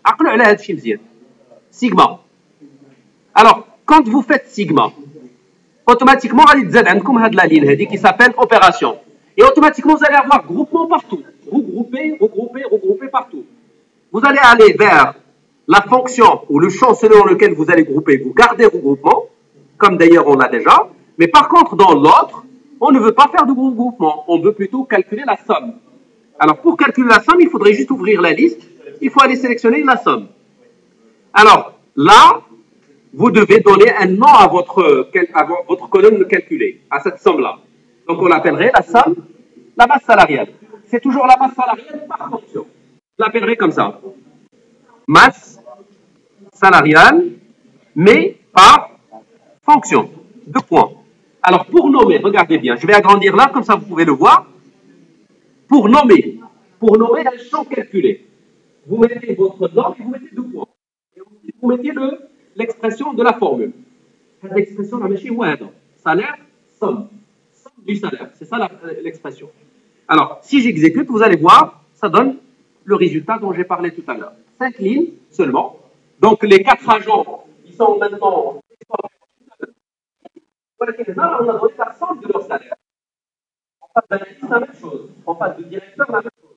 Sigma. Alors, quand vous faites Sigma, automatiquement, la ligne qui s'appelle opération. Et automatiquement, vous allez avoir groupement partout. Regrouper, regrouper, regrouper partout. Vous allez aller vers la fonction ou le champ selon lequel vous allez grouper. Vous gardez regroupement, comme d'ailleurs on l'a déjà. Mais par contre, dans l'autre, on ne veut pas faire de regroupement. On veut plutôt calculer la somme. Alors, pour calculer la somme, il faudrait juste ouvrir la liste. Il faut aller sélectionner la somme. Alors, là, vous devez donner un nom à votre colonne calculée, à cette somme-là. Donc, on l'appellerait la somme, la masse salariale. C'est toujours la masse salariale par fonction. Je l'appellerai comme ça. Masse salariale, mais par fonction. Deux points. Alors, pour nommer, regardez bien, je vais agrandir là, comme ça vous pouvez le voir. Pour nommer un champ calculé, vous mettez votre nom et vous mettez deux points. Et ensuite, vous mettez l'expression de la formule. L'expression, la machine, salaire, somme. Somme du salaire. C'est ça l'expression. Alors, si j'exécute, vous allez voir, ça donne le résultat dont j'ai parlé tout à l'heure. 5 lignes seulement. Donc, les 4 agents, ils sont maintenant. Voilà, on a donné la somme de leur salaire. On passe d'analyste, la même chose. On passe de directeur, la même chose.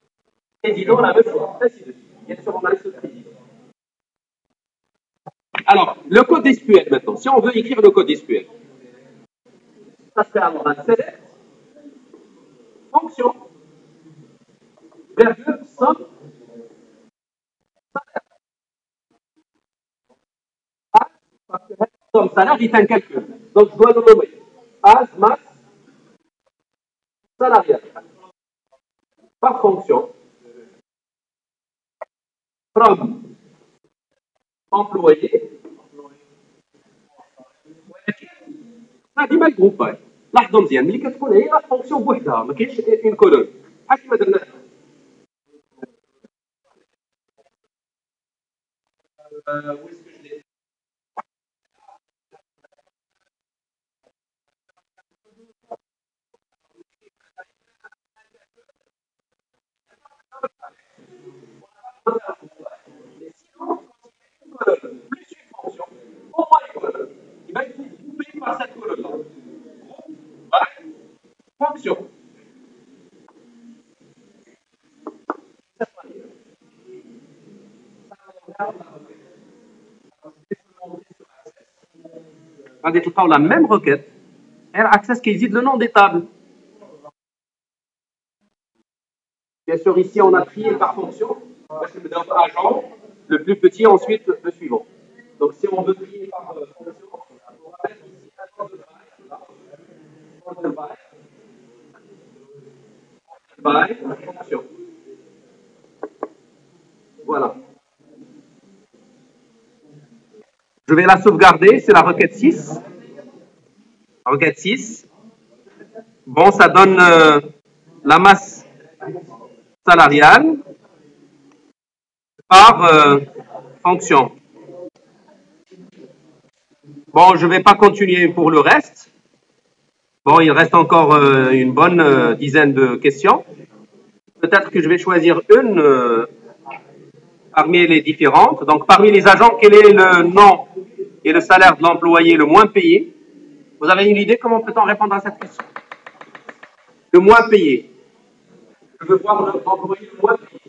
Président, la même chose. Ainsi de suite. Bien sûr, on a ce président. Alors, le code SQL maintenant. Si on veut écrire le code SQL, ça serait alors un select, fonction, virgule, somme, salaire. Parce que somme, salaire est un calcul. Donc, je dois le nommer. As, max, salarial. Par fonction. From, employé. هذه ما الجروب هاي لاحظوا مزيان ملي كتكون هي لا فونكسيون بوحدها ما كاينش اون كولون بحال كيما درنا غادي تلقاو la même requête غير access كيزيد le nom des tables. Bien sûr, ici, on a trié par fonction. Je me donne agent, le plus petit, ensuite le suivant. Donc, si on veut trier par fonction, on va mettre ici by fonction. Voilà. Je vais la sauvegarder, c'est la requête 6. Requête 6. Bon, ça donne la masse salariale par fonction. Bon, je ne vais pas continuer pour le reste. Bon, il reste encore une bonne dizaine de questions. Peut-être que je vais choisir une parmi les différentes. Donc, parmi les agents, quel est le nom et le salaire de l'employé le moins payé? Vous avez une idée comment peut-on répondre à cette question? Le moins payé. Je veux voir l'employé le moins payé.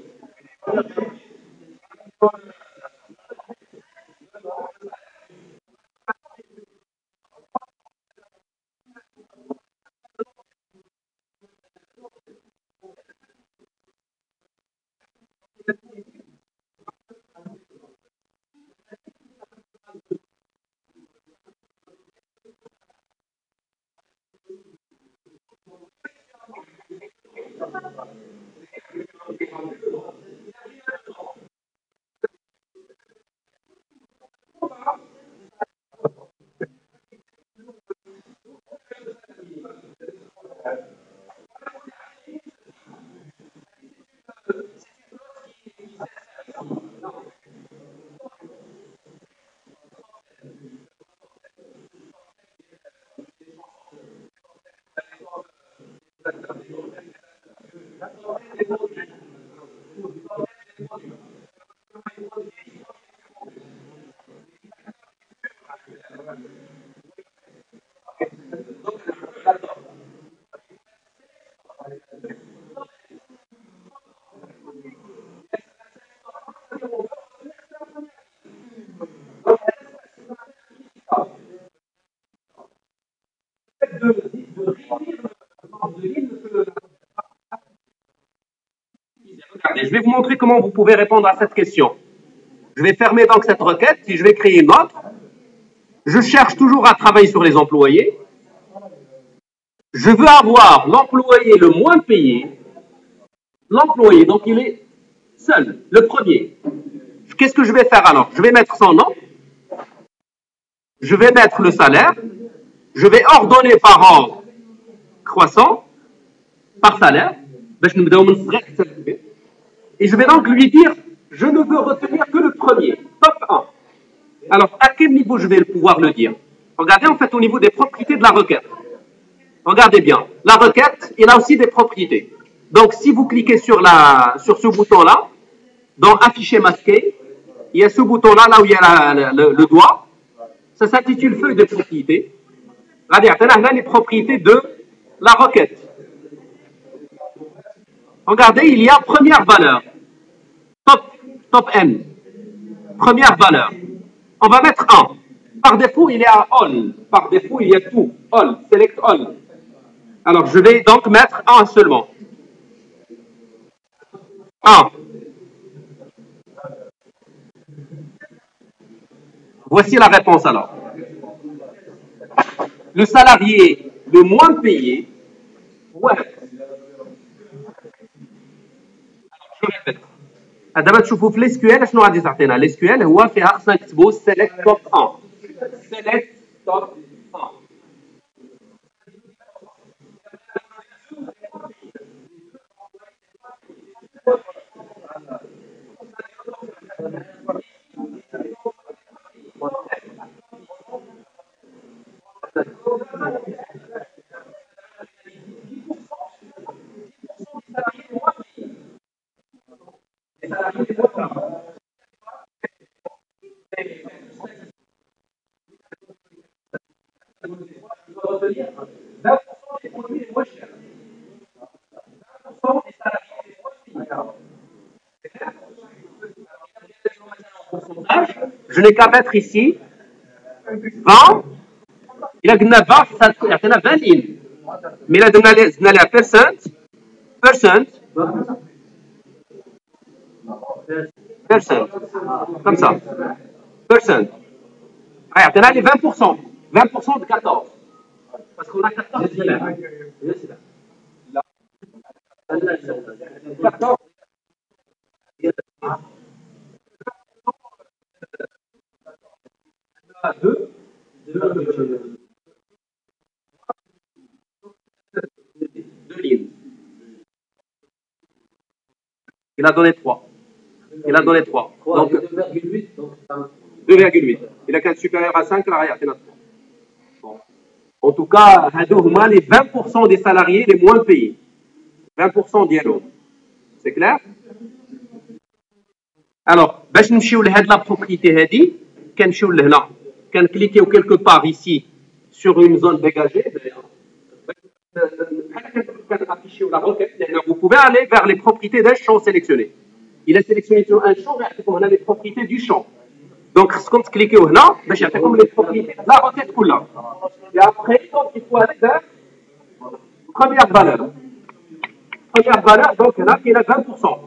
Regardez, je vais vous montrer comment vous pouvez répondre à cette question. Je vais fermer donc cette requête et je vais créer une autre. Je cherche toujours à travailler sur les employés. Je veux avoir l'employé le moins payé. L'employé, donc il est seul, le premier. Qu'est-ce que je vais faire alors? Je vais mettre son nom. Je vais mettre le salaire. Je vais ordonner par ordre croissant, par salaire. Et je vais donc lui dire, je ne veux retenir que le premier, top 1. Alors, à quel niveau je vais pouvoir le dire? Regardez en fait au niveau des propriétés de la requête. Regardez bien, la requête, il a aussi des propriétés. Donc, si vous cliquez sur ce bouton-là, dans Afficher masqué, il y a ce bouton-là, là où il y a le doigt. Ça s'intitule Feuille de propriété. Regardez, on a les propriétés de la requête. Regardez, il y a première valeur. Top N. Première valeur. On va mettre 1. Par défaut, il est à all. Par défaut, il y a tout. All. Select all. Alors, je vais donc mettre 1 seulement. 1. Voici la réponse alors. Le salarié le moins payé. Ouais. Je répète. دابا تشوفوا في الاس كيو ال شنو غادي تعطينا الاس كيو ال هو فيها خصنا نكتبوا سيليكت توب 1 سيليكت توب 1 des salariés les moins payés. Je n'ai qu'à mettre ici 20. Il a قلنا 20 يعطينا 20 lignes. Mais là زدنا لها percent comme ça. Percent. يعطينا لي 20%. 20% de 14. Parce qu'on a 14 lignes. 14. Deux lignes. Il a donné 3. Il a donné 3. Donc 2,8. Il a qu'un supérieur à 5, là, il y a bon. En tout cas, les 20% des salariés les moins payés. 20% d'yellow. C'est clair? Alors, باش نمشيو لهاد la propriété هادي كنمشيو لهنا كنكليكيو quelque part ici sur une zone dégagée. Vous pouvez aller vers les propriétés d'un champ sélectionné. Il a sélectionné un champ, on a les propriétés du champ. Donc, quand vous cliquez là, il y a les propriétés de la requête là. Et après, donc, il faut aller vers première valeur. Première valeur, donc là, il a 20%.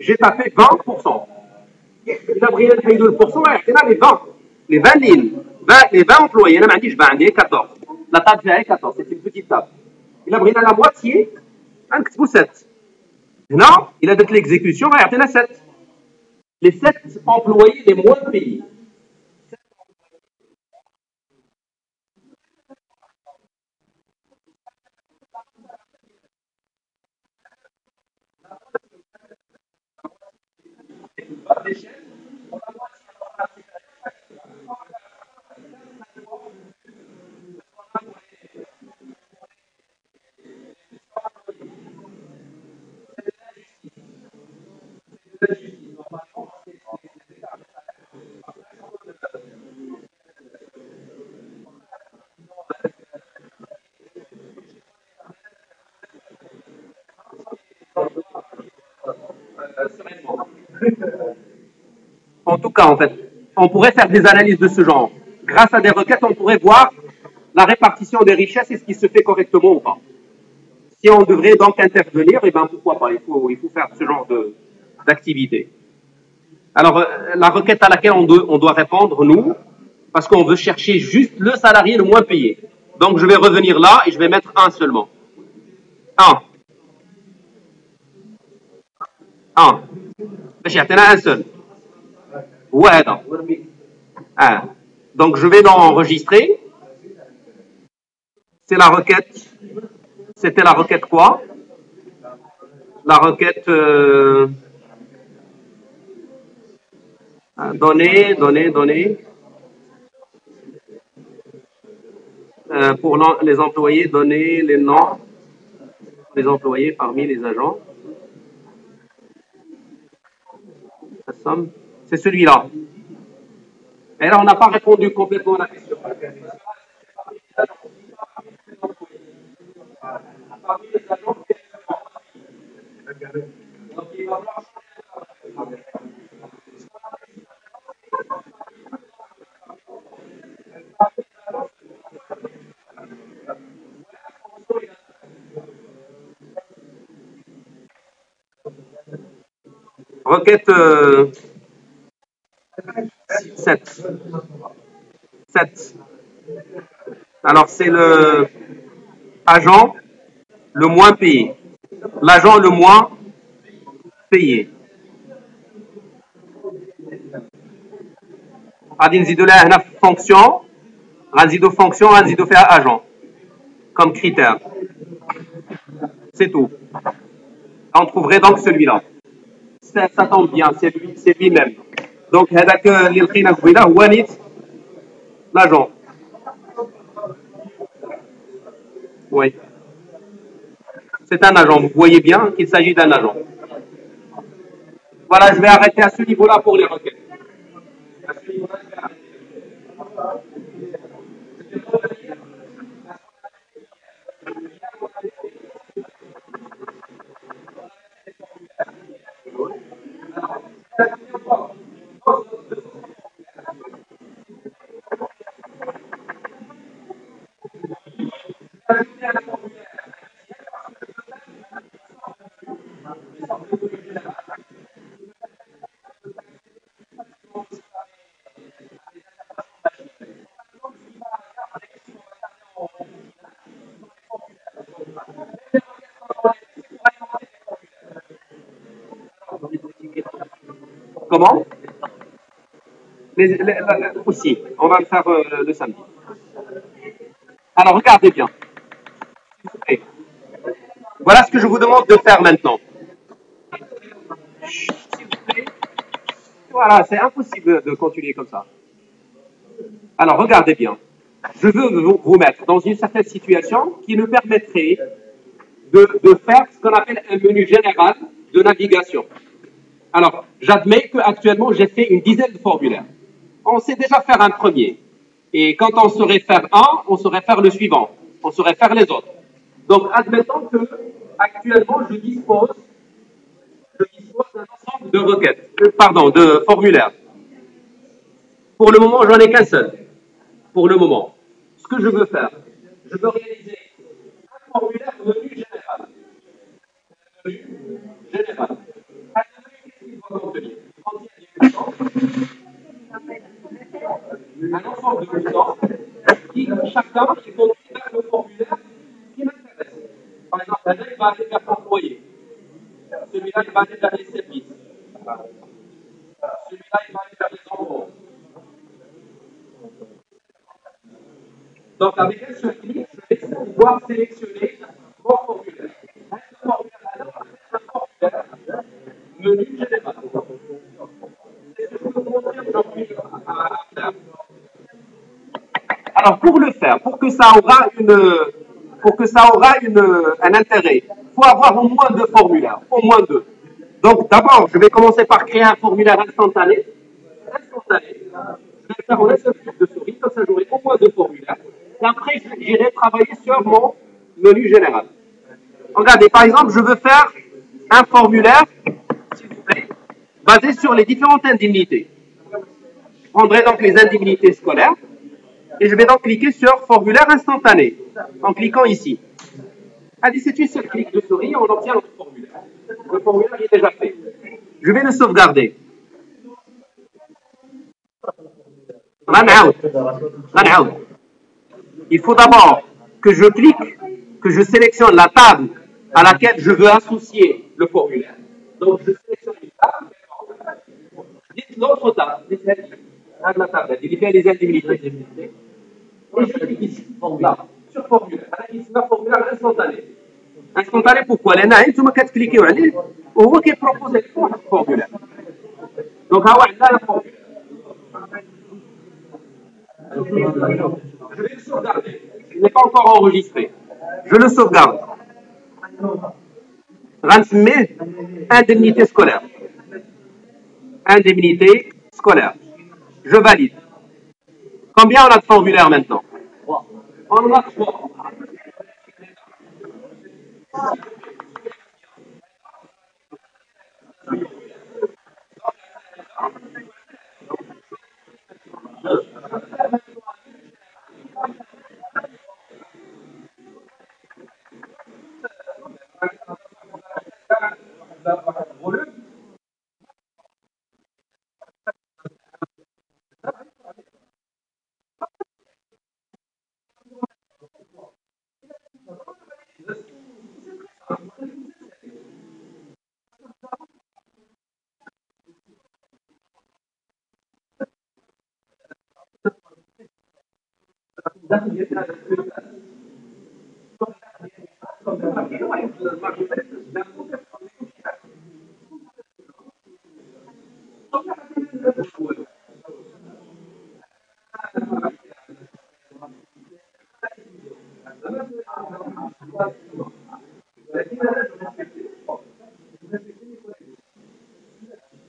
J'ai tapé 20%. Il a pris le pourcent, il a les 20. Les 20 lignes. Les 20 employés, je vais 14. La table, c'est 14, c'est une petite table. Il a pris la moitié, un 7. Non, il a fait l'exécution, il a 7. Les 7 employés les moins payés. En tout cas, en fait, on pourrait faire des analyses de ce genre. Grâce à des requêtes, on pourrait voir la répartition des richesses et ce qui se fait correctement ou pas. Si on devrait donc intervenir, eh ben pourquoi pas, il faut faire ce genre d'activité. Alors, la requête à laquelle on doit répondre, nous, parce qu'on veut chercher juste le salarié le moins payé. Donc, je vais revenir là et je vais mettre un seulement. 1. 1. باش يعطينا un seul. Ouais, non. 1. Donc, je vais l'enregistrer. C'est la requête. C'était la requête quoi? La requête données. Pour les employés, donner les noms des employés parmi les agents. La somme, c'est celui-là. Et là, on n'a pas répondu complètement à la question. Parmi les agents, donc il va falloir requête 7. 7. Alors, c'est le agent le moins payé. L'agent le moins payé. غادي نزيدو لها هنا fonction, غنزيدو fonction, غنزيدو فيها agent comme critère. C'est tout. On trouverait donc celui-là. Ça tombe bien, c'est lui-même. Donc, هذاك اللي لقينا قبيله هو نيت l'agent. Oui. C'est un agent. Vous voyez bien qu'il s'agit d'un agent. Voilà, je vais arrêter à ce niveau-là pour les requêtes. À ce niveau-là, je vais arrêter. Comment? Aussi, on va le faire le samedi. Alors, regardez bien. Et voilà ce que je vous demande de faire maintenant. S'il vous plaît. Voilà, c'est impossible de continuer comme ça. Alors, regardez bien. Je veux vous mettre dans une certaine situation qui nous permettrait de faire ce qu'on appelle un menu général de navigation. Alors, j'admets qu'actuellement, j'ai fait une dizaine de formulaires. On sait déjà faire un premier. Et quand on saurait faire un, on saurait faire le suivant. On saurait faire les autres. Donc, admettons que actuellement, je dispose d'un ensemble de requêtes, pardon, de formulaires. Pour le moment, j'en ai qu'un seul. Pour le moment. Ce que je veux faire, je veux réaliser un formulaire menu général. Menu général. Un menu, qu'est-ce qu'il doit contenir? Il contient un ensemble de boutons qui, chacun, qui conduit vers le formulaire qui m'intéresse. Par exemple, un il va aller vers l'employé. Celui-là, il va aller vers les services. Celui-là, il va aller vers les enfants. Donc, avec un seul clic, je vais pouvoir sélectionner mon formulaire. Un formulaire menu général. C'est ce que je vous montrer aujourd'hui à faire. Alors, pour le faire, pour que ça aura un intérêt, il faut avoir au moins deux formulaires, au moins deux. Donc, d'abord, je vais commencer par créer un formulaire instantané. Je vais le faire en un seul clic de souris, comme ça j'aurai au moins deux formulaires. Et après, j'irai travailler sur mon menu général. Regardez, par exemple, je veux faire un formulaire, s'il vous plaît, basé sur les différentes indemnités. Je prendrai donc les indemnités scolaires et je vais donc cliquer sur formulaire instantané en cliquant ici. Allez, c'est une seule clic de souris et on obtient notre formulaire. Le formulaire est déjà fait. Je vais le sauvegarder. Run out. Run out. Il faut d'abord que je clique, que je sélectionne la table à laquelle je veux associer le formulaire. Donc, je sélectionne une table. Dites l'autre table. Dites la table. Il fait les indemnités. Et je clique ici. Là, sur formulaire. C'est un formulaire instantané. Instantané pourquoi? لأن أنتم كتكليكيو عليه وهو كيبروبوزي لكم واحد الفورمولا. دونك ها واحد لا فورمولا. Je vais le sauvegarder. Il n'est pas encore enregistré. Je le sauvegarde. غنسميه indemnité scolaire. Indemnité scolaire. Je valide. Combien on a de formulaires maintenant? On en a trois.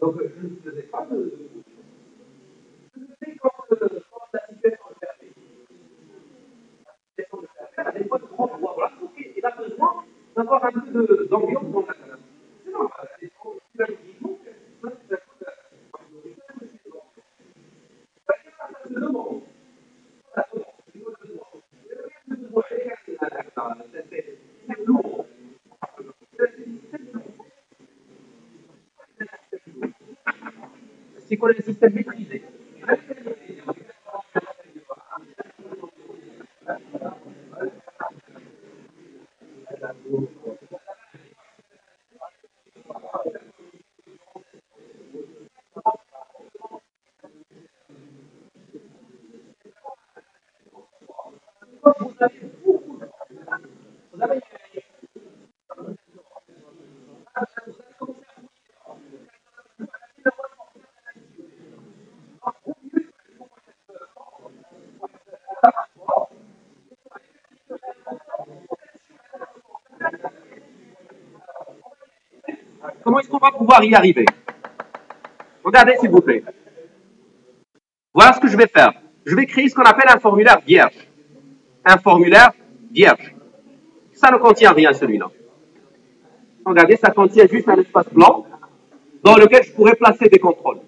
Donc, je ne faisais pas de. Je faisais quand la situation de faire. Des fois, de prendre voilà, il a besoin d'avoir un peu d'ambiance dans la classe. C'est normal. C'est quoi le système maîtrisé? vous avez beaucoup de temps, vous avez comment est-ce qu'on va pouvoir y arriver? Regardez s'il vous plaît. Voilà ce que je vais faire. Je vais créer ce qu'on appelle un formulaire vierge. Un formulaire vierge. Ça ne contient rien celui-là. Regardez, ça contient juste un espace blanc dans lequel je pourrais placer des contrôles.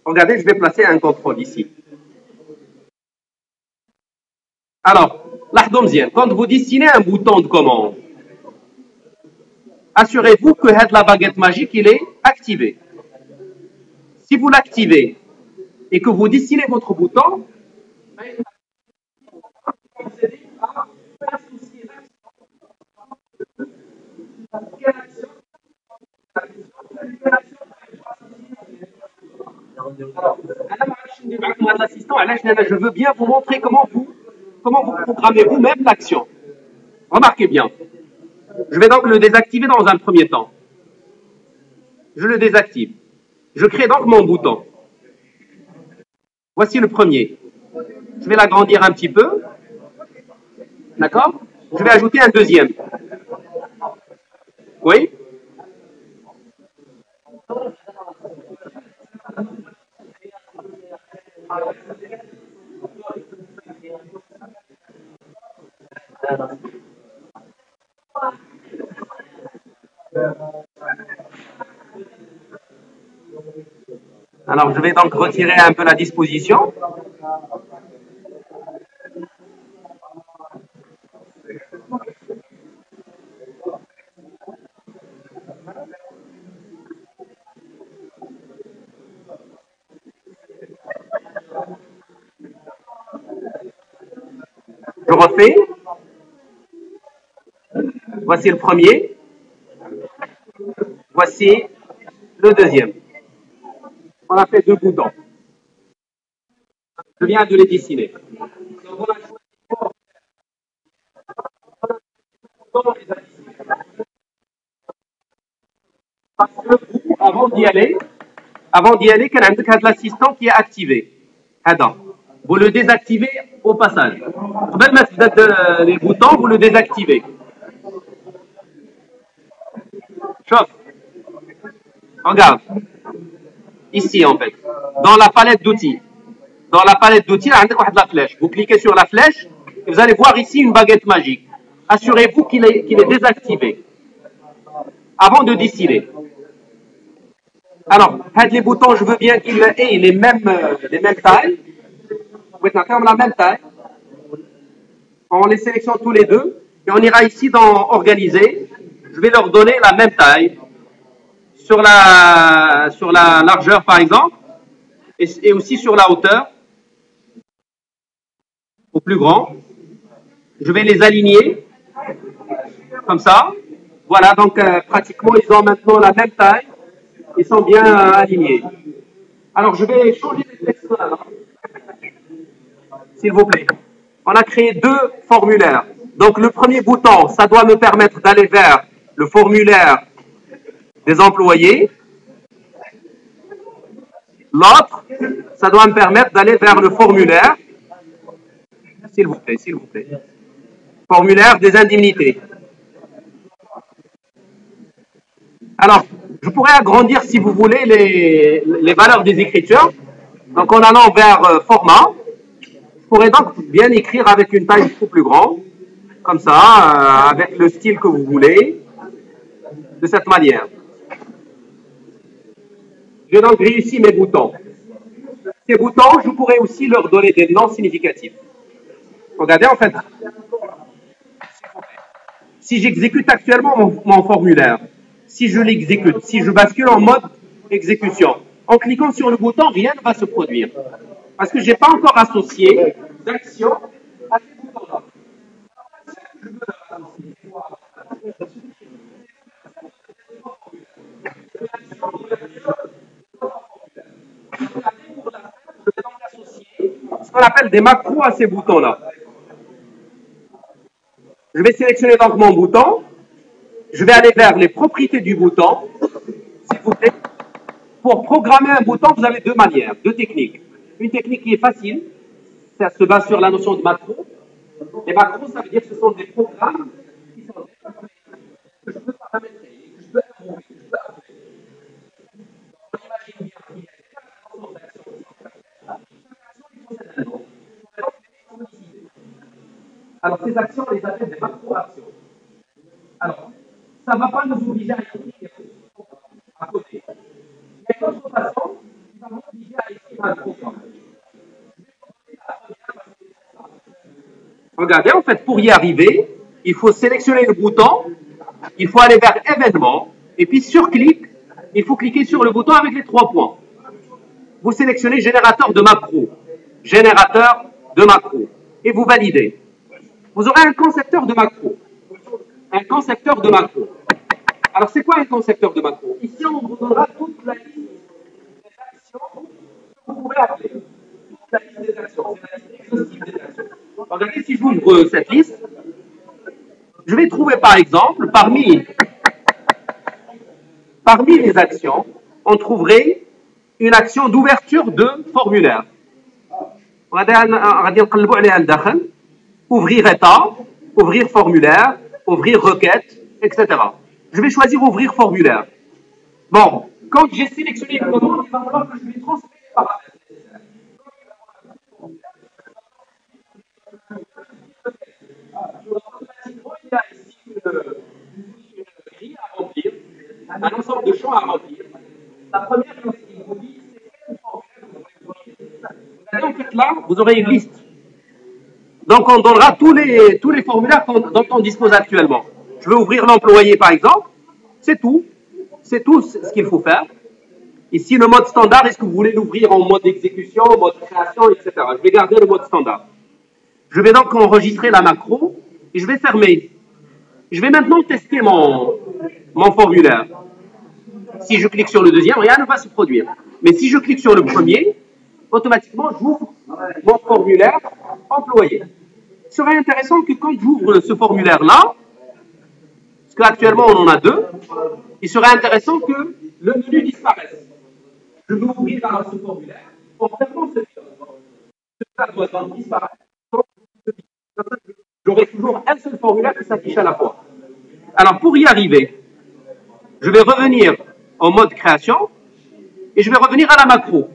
Regardez, je vais placer un contrôle ici. Alors, l'ahdomzien, quand vous dessinez un bouton de commande, assurez-vous que la baguette magique, il est activé. Si vous l'activez et que vous dessinez votre bouton, je veux bien vous montrer comment vous programmez vous-même l'action. Remarquez bien. Je vais donc le désactiver dans un premier temps. Je le désactive. Je crée donc mon bouton. Voici le premier. Je vais l'agrandir un petit peu. D'accord? Je vais ajouter un deuxième. Oui? Alors, je vais donc retirer un peu la disposition. Je refais. Voici le premier. Voici le deuxième. On a fait deux boutons. Je viens de les dessiner. Parce que vous, avant d'y aller, quand même, l'assistant qui est activé. Attends. Vous le désactivez au passage. Même les boutons, vous le désactivez. Chauffe. Regarde. Ici, en fait. Dans la palette d'outils. Dans la palette d'outils, la flèche. Vous cliquez sur la flèche et vous allez voir ici une baguette magique. Assurez-vous qu'il est désactivé avant de dessiner. Alors, les boutons, je veux bien qu'ils aient les mêmes tailles. Vous pouvez la même taille. On les sélectionne tous les deux et on ira ici dans Organiser. Je vais leur donner la même taille sur la largeur, par exemple, et aussi sur la hauteur, au plus grand. Je vais les aligner comme ça. Voilà, donc pratiquement, ils ont maintenant la même taille. Ils sont bien alignés. Alors, je vais changer les textes là. S'il vous plaît. On a créé deux formulaires. Donc, le premier bouton, ça doit me permettre d'aller vers le formulaire des employés. L'autre, ça doit me permettre d'aller vers le formulaire, s'il vous plaît, formulaire des indemnités. Alors, je pourrais agrandir, si vous voulez, les valeurs des écritures. Donc, en allant vers format, je pourrais donc bien écrire avec une taille beaucoup plus grande, comme ça, avec le style que vous voulez, de cette manière. J'ai donc réussi mes boutons. Ces boutons, je pourrais aussi leur donner des noms significatifs. Regardez, en fait, si j'exécute actuellement mon formulaire, si je l'exécute, si je bascule en mode exécution, en cliquant sur le bouton, rien ne va se produire. Parce que je n'ai pas encore associé d'action à ces boutons-là. Ce qu'on appelle des macros à ces boutons-là. Je vais sélectionner donc mon bouton. Je vais aller vers les propriétés du bouton. S'il vous plaît. Pour programmer un bouton, vous avez deux manières, deux techniques. Une technique qui est facile, ça se base sur la notion de macro. Les macros, ça veut dire que ce sont des programmes qui sont que je peux paramétrer, que je peux improver, que je peux appeler. On imagine bien qu'il y a des ensemble d'actions qui sont faites. Chaque action, il possède un nom. Alors, ces actions, on les appelle des macro-actions. Alors, ça ne va pas nous obliger à écrire à côté. Il y a une autre façon qui va m'obliger à écrire un programme. Regardez, en fait, pour y arriver, il faut sélectionner le bouton, il faut aller vers événements, et puis sur clic, il faut cliquer sur le bouton avec les 3 points. Vous sélectionnez générateur de macro, générateur de macro, et vous validez. Vous aurez un concepteur de macro. Un concepteur de macro. Alors, c'est quoi un concepteur de macro? Ici, on vous donnera toute la liste des actions que vous pouvez appeler. Toute la liste des actions. C'est la liste exhaustive des actions. Regardez, si j'ouvre cette liste, je vais trouver par exemple, parmi les actions, on trouverait une action d'ouverture de formulaire. Ouvrir état, ouvrir formulaire, ouvrir requête, etc. Je vais choisir ouvrir formulaire. Bon, quand j'ai sélectionné une commande, il va falloir que je lui transmette les paramètres. Automatiquement, il y a ici une grille à remplir, un ensemble de champs à remplir. La première chose qu'il vous dit, c'est quel formulaire vous voulez utiliser. En fait, là, vous aurez une liste. Donc, on donnera tous les formulaires dont on dispose actuellement. Je vais ouvrir l'employé, par exemple. C'est tout. C'est tout ce qu'il faut faire. Ici, le mode standard, est-ce que vous voulez l'ouvrir en mode exécution, mode création, etc. Je vais garder le mode standard. Je vais donc enregistrer la macro et je vais fermer. Je vais maintenant tester mon formulaire. Si je clique sur le deuxième, rien ne va se produire. Mais si je clique sur le premier, automatiquement, j'ouvre mon formulaire employé. Il serait intéressant que quand j'ouvre ce formulaire-là, parce qu'actuellement on en a deux, il serait intéressant que le menu disparaisse. Je vais ouvrir alors ce formulaire en fermant celui-là. Doit disparaître. J'aurai toujours un seul formulaire qui s'affiche à la fois. Alors pour y arriver, je vais revenir en mode création et je vais revenir à la macro.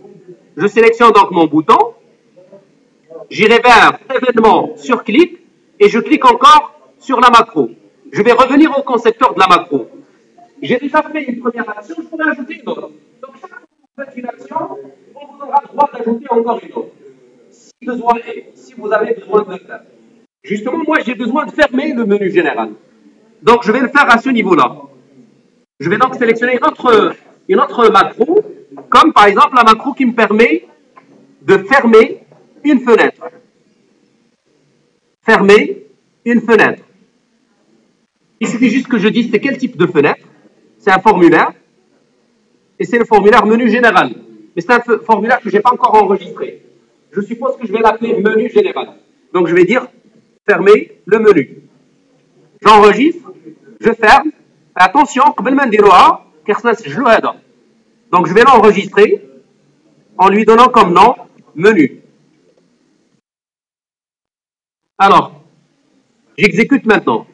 Je sélectionne donc mon bouton, j'irai vers événement sur clic et je clique encore sur la macro. Je vais revenir au concepteur de la macro. J'ai déjà fait une première action, je pourrais ajouter une autre. Donc chaque fois que vous faites une action, on vous donnera le droit d'ajouter encore une autre. Si vous avez besoin de le faire. Justement, moi j'ai besoin de fermer le menu général. Donc je vais le faire à ce niveau-là. Je vais donc sélectionner une autre macro, comme par exemple la macro qui me permet de fermer une fenêtre. Fermer une fenêtre. Il suffit juste que je dise c'est quel type de fenêtre. C'est un formulaire. Et c'est le formulaire menu général. Mais c'est un formulaire que je n'ai pas encore enregistré. Je suppose que je vais l'appeler menu général. Donc je vais dire fermer le menu. J'enregistre, je ferme. Attention, donc je vais l'enregistrer en lui donnant comme nom menu. Alors, j'exécute maintenant.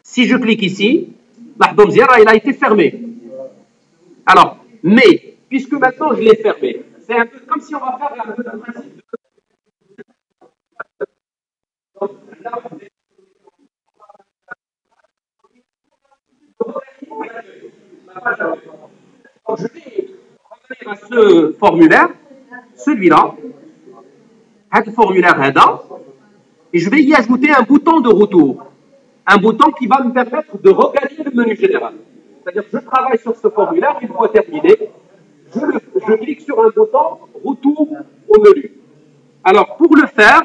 Si je clique ici, il a été fermé. Alors, mais, puisque maintenant je l'ai fermé, c'est un peu comme si on va faire un peu le principe de... Donc, je vais revenir à ce formulaire, celui-là, le formulaire HEDA, et je vais y ajouter un bouton de retour. Un bouton qui va me permettre de regagner le menu général. C'est-à-dire que je travaille sur ce formulaire, une fois terminé, je clique sur un bouton retour au menu. Alors, pour le faire,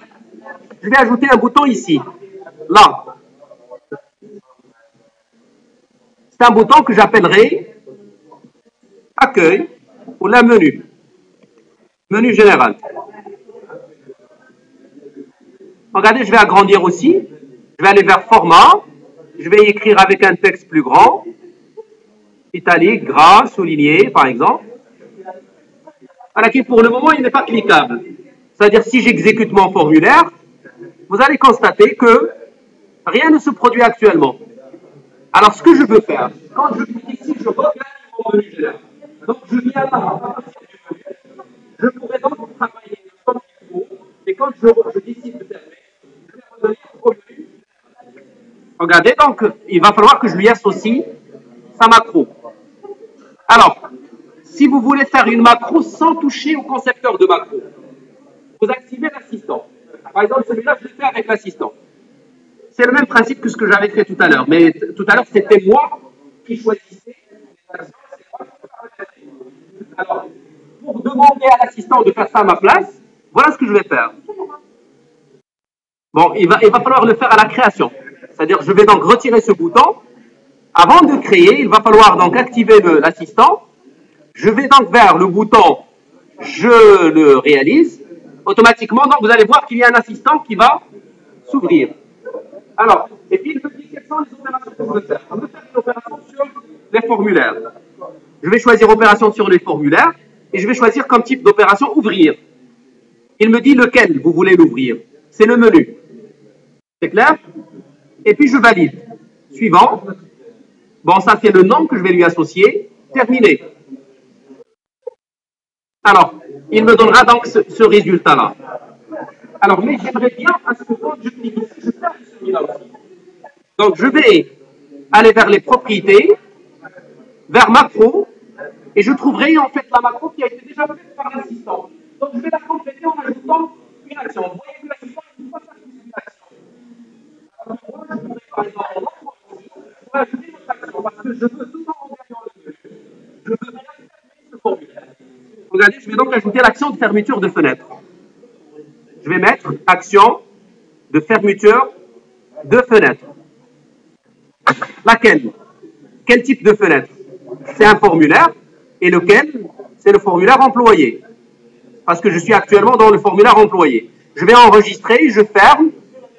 je vais ajouter un bouton ici, là. C'est un bouton que j'appellerai accueil ou la menu. Menu général. Regardez, je vais agrandir aussi. Je vais aller vers format. Je vais écrire avec un texte plus grand, italique, gras, souligné, par exemple. Voilà, qui pour le moment, il n'est pas cliquable. C'est-à-dire, si j'exécute mon formulaire, vous allez constater que rien ne se produit actuellement. Alors, ce que je veux faire, quand je clique ici, je regarde mon menu général. Donc, je viens là, je pourrais donc travailler comme il faut, et quand je décide de fermer, je vais revenir au menu. Regardez, donc, il va falloir que je lui associe sa macro. Alors, si vous voulez faire une macro sans toucher au concepteur de macro, vous activez l'assistant. Par exemple, celui-là, je le fais avec l'assistant. C'est le même principe que ce que j'avais fait tout à l'heure. Mais tout à l'heure, c'était moi qui choisissais les actions. Alors, pour demander à l'assistant de faire ça à ma place, voilà ce que je vais faire. Bon, il va falloir le faire à la création. C'est-à-dire, je vais donc retirer ce bouton. Avant de créer, il va falloir donc activer l'assistant. Je vais donc vers le bouton « Je le réalise ». Automatiquement, donc, vous allez voir qu'il y a un assistant qui va s'ouvrir. Alors, et puis, il me dit quelles sont les opérations que je veux faire. Je veux faire une opération sur les formulaires. Je vais choisir opération sur les formulaires et je vais choisir comme type d'opération ouvrir. Il me dit lequel vous voulez l'ouvrir. C'est le menu. C'est clair? Et puis, je valide. Suivant. Bon, ça, c'est le nom que je vais lui associer. Terminé. Alors, il me donnera donc ce résultat-là. Alors, mais j'aimerais bien, à ce que quand je clique ici, je perds celui-là aussi. Donc, je vais aller vers les propriétés, vers macro, et je trouverai en fait la macro qui a été déjà faite par l'assistant. Donc, je vais la compléter en ajoutant une action. Vous voyez que l'assistant, il ne peut pas s'ajouter une action. Alors, moi, je pourrais, par exemple, en entrant ici, je pourrais ajouter une autre action, parce que je veux tout en regardant le menu. Je veux bien fermer ce formulaire. Regardez, je vais donc ajouter l'action de fermeture de fenêtre. Je vais mettre action de fermeture de fenêtre. Laquelle? Quel type de fenêtre? C'est un formulaire. Et lequel? C'est le formulaire employé. Parce que je suis actuellement dans le formulaire employé. Je vais enregistrer, je ferme,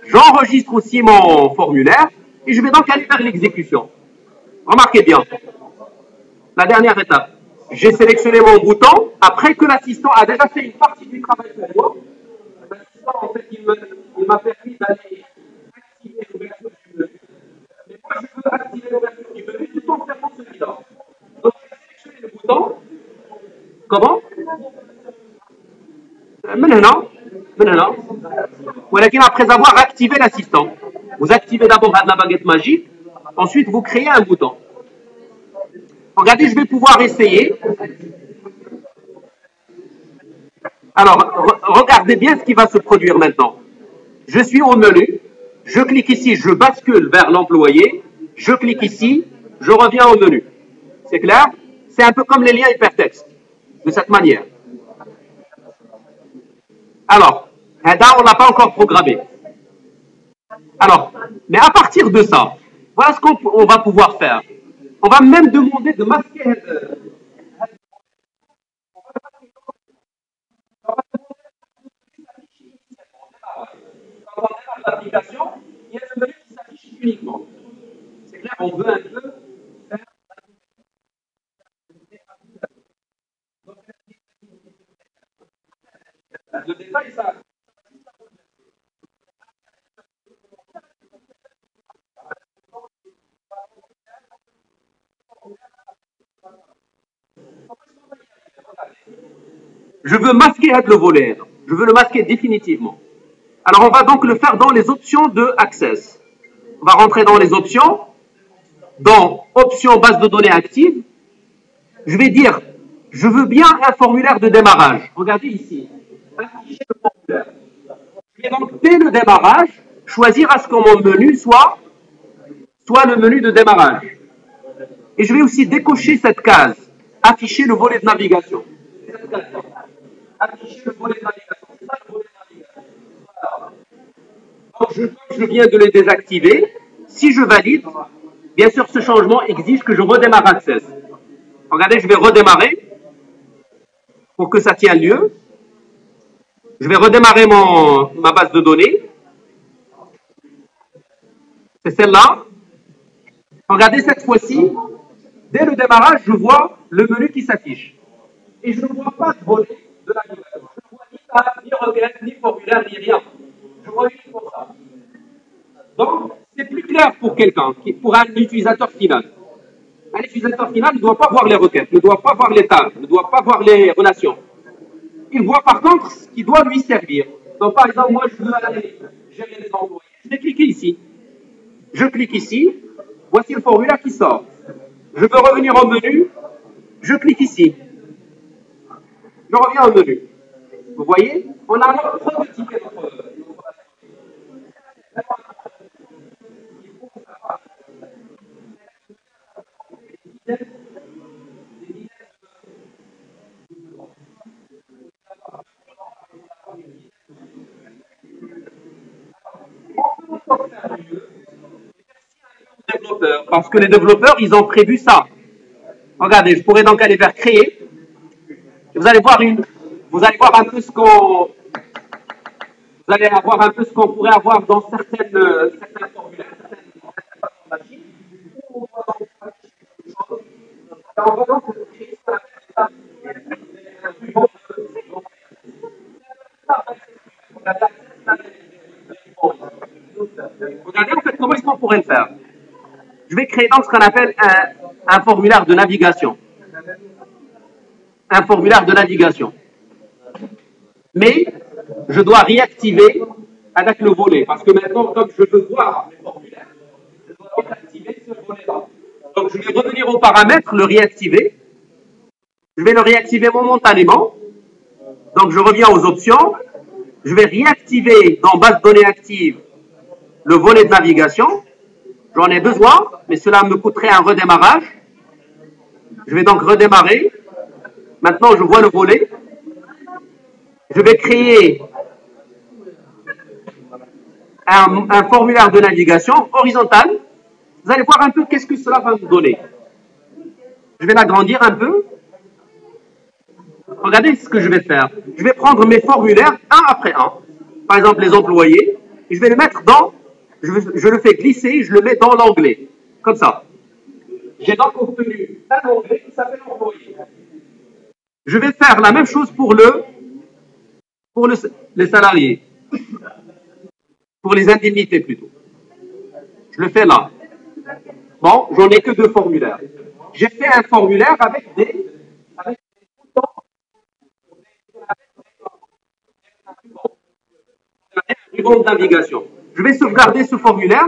j'enregistre aussi mon formulaire et je vais donc aller vers l'exécution. Remarquez bien, la dernière étape. J'ai sélectionné mon bouton après que l'assistant a déjà fait une partie du travail pour moi. L'assistant, en fait, il m'a permis d'aller activer l'ouverture du menu. Mais moi, je veux activer l'ouverture du menu tout en fermant celui-là. Donc, je vais sélectionner le bouton. Comment? من هنا ولكن après avoir activé l'assistant. Vous activez d'abord la baguette magique, ensuite vous créez un bouton. Regardez, je vais pouvoir essayer. Alors, regardez bien ce qui va se produire maintenant. Je suis au menu, je clique ici, je bascule vers l'employé, je clique ici, je reviens au menu. C'est clair? C'est un peu comme les liens hypertextes, de cette manière. Alors, on ne l'a pas encore programmé. Alors, mais à partir de ça, voilà ce qu'on va pouvoir faire. On va même demander de masquer quand on démarre l'application, il y a le menu qui s'affiche uniquement. C'est clair, on veut un peu faire le détail, ça. Je veux masquer le volet. Je veux le masquer définitivement. Alors, on va donc le faire dans les options de Access. On va rentrer dans les options. Dans Options base de données active, je vais dire, je veux bien un formulaire de démarrage. Regardez ici. Afficher le formulaire. Je vais donc, dès le démarrage, choisir à ce que mon menu soit le menu de démarrage. Et je vais aussi décocher cette case. Afficher le volet de navigation. Afficher le volet de navigation. C'est ça le volet de navigation. Donc, je viens de les désactiver. Si je valide, bien sûr, ce changement exige que je redémarre Access. Regardez, je vais redémarrer pour que ça tienne lieu. Je vais redémarrer ma base de données. C'est celle-là. Regardez cette fois-ci. Dès le démarrage, je vois le menu qui s'affiche. Et je ne vois pas de volet de navigation. Je ne vois ni table, ni requête, ni formulaire, ni rien. Je vois uniquement ça. Donc, c'est plus clair pour quelqu'un, pour un utilisateur final. Un utilisateur final ne doit pas voir les requêtes, ne doit pas voir les tables, ne doit pas voir les relations. Il voit par contre ce qui doit lui servir. Donc, par exemple, moi, je veux aller gérer les employés. Je vais cliquer ici. Je clique ici. Voici le formulaire qui sort. Je veux revenir au menu. Je clique ici. Je reviens au menu. Vous voyez, on a alors prototypé notre. Développeurs, parce que les développeurs, ils ont prévu ça. Regardez, je pourrais donc aller vers créer. Et vous allez voir un peu ce qu'on, vous allez avoir un peu ce qu'on pourrait avoir dans certains formulaires, certaines machines. Où on va en voyant que créer ce qu'on appelle regardez en fait comment est-ce qu'on pourrait le faire. Je vais créer donc ce qu'on appelle un formulaire de navigation. Un formulaire de navigation. Mais je dois réactiver avec le volet. Parce que maintenant, comme je veux voir les formulaires, je dois réactiver ce volet-là. Donc je vais revenir aux paramètres, le réactiver. Je vais le réactiver momentanément. Donc je reviens aux options. Je vais réactiver dans base de données active le volet de navigation. J'en ai besoin, mais cela me coûterait un redémarrage. Je vais donc redémarrer. Maintenant, je vois le volet. Je vais créer un formulaire de navigation horizontal. Vous allez voir un peu qu'est-ce que cela va me donner. Je vais l'agrandir un peu. Regardez ce que je vais faire. Je vais prendre mes formulaires un après un. Par exemple, les employés. Et je vais le mettre dans. Je le fais glisser, je le mets dans l'onglet. Comme ça. J'ai donc obtenu un onglet qui s'appelle employé. Je vais faire la même chose pour les salariés. Pour les indemnités plutôt. Je le fais là. Bon, j'en ai que deux formulaires. J'ai fait un formulaire avec des ruban de navigation. Je vais sauvegarder ce formulaire.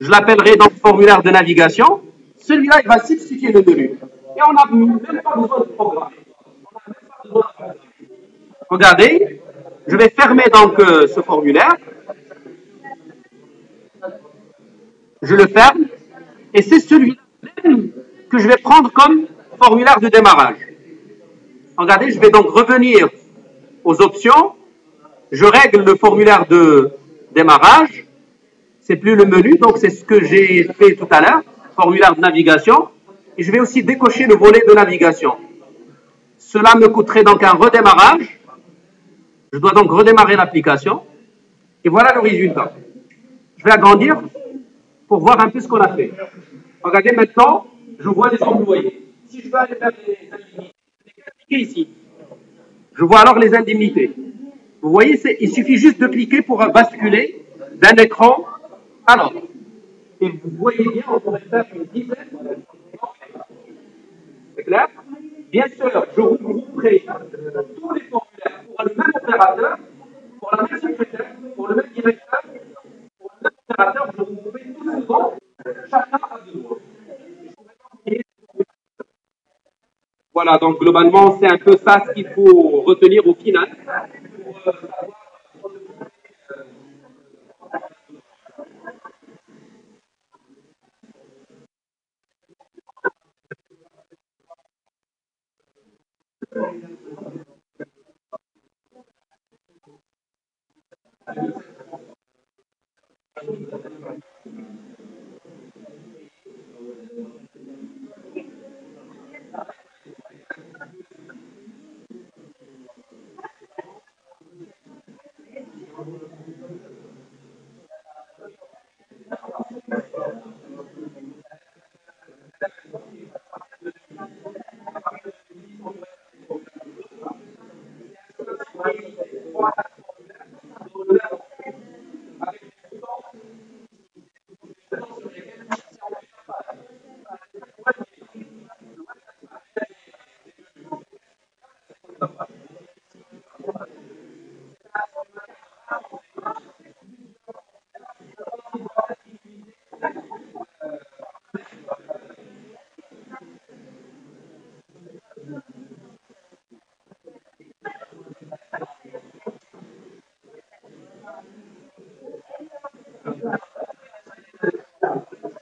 Je l'appellerai donc formulaire de navigation. Celui-là, il va substituer le menu. Et on n'a même pas besoin de programmer. Regardez, je vais fermer donc ce formulaire. Je le ferme. Et c'est celui-là que je vais prendre comme formulaire de démarrage. Regardez, je vais donc revenir aux options. Je règle le formulaire de démarrage. C'est plus le menu, donc c'est ce que j'ai fait tout à l'heure, formulaire de navigation. Et je vais aussi décocher le volet de navigation. Cela me coûterait donc un redémarrage. Je dois donc redémarrer l'application. Et voilà le résultat. Je vais agrandir pour voir un peu ce qu'on a fait. Regardez maintenant, je vois les employés. Si je veux aller faire les indemnités, je vais cliquer ici. Je vois alors les indemnités. Vous voyez, il suffit juste de cliquer pour basculer d'un écran à l'autre. Et vous voyez bien, on pourrait faire une dizaine. C'est clair? Bien sûr, je regrouperai tous les formulaires pour le même opérateur, pour la même secrétaire, pour le même directeur, pour le même opérateur, je regrouperai tous les noms, chacun a besoin. Voilà, donc globalement, c'est un peu ça ce qu'il faut retenir au final.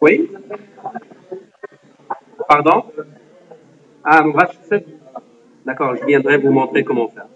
Oui? Pardon? Ah, Rach 7. D'accord, je viendrai vous montrer comment faire.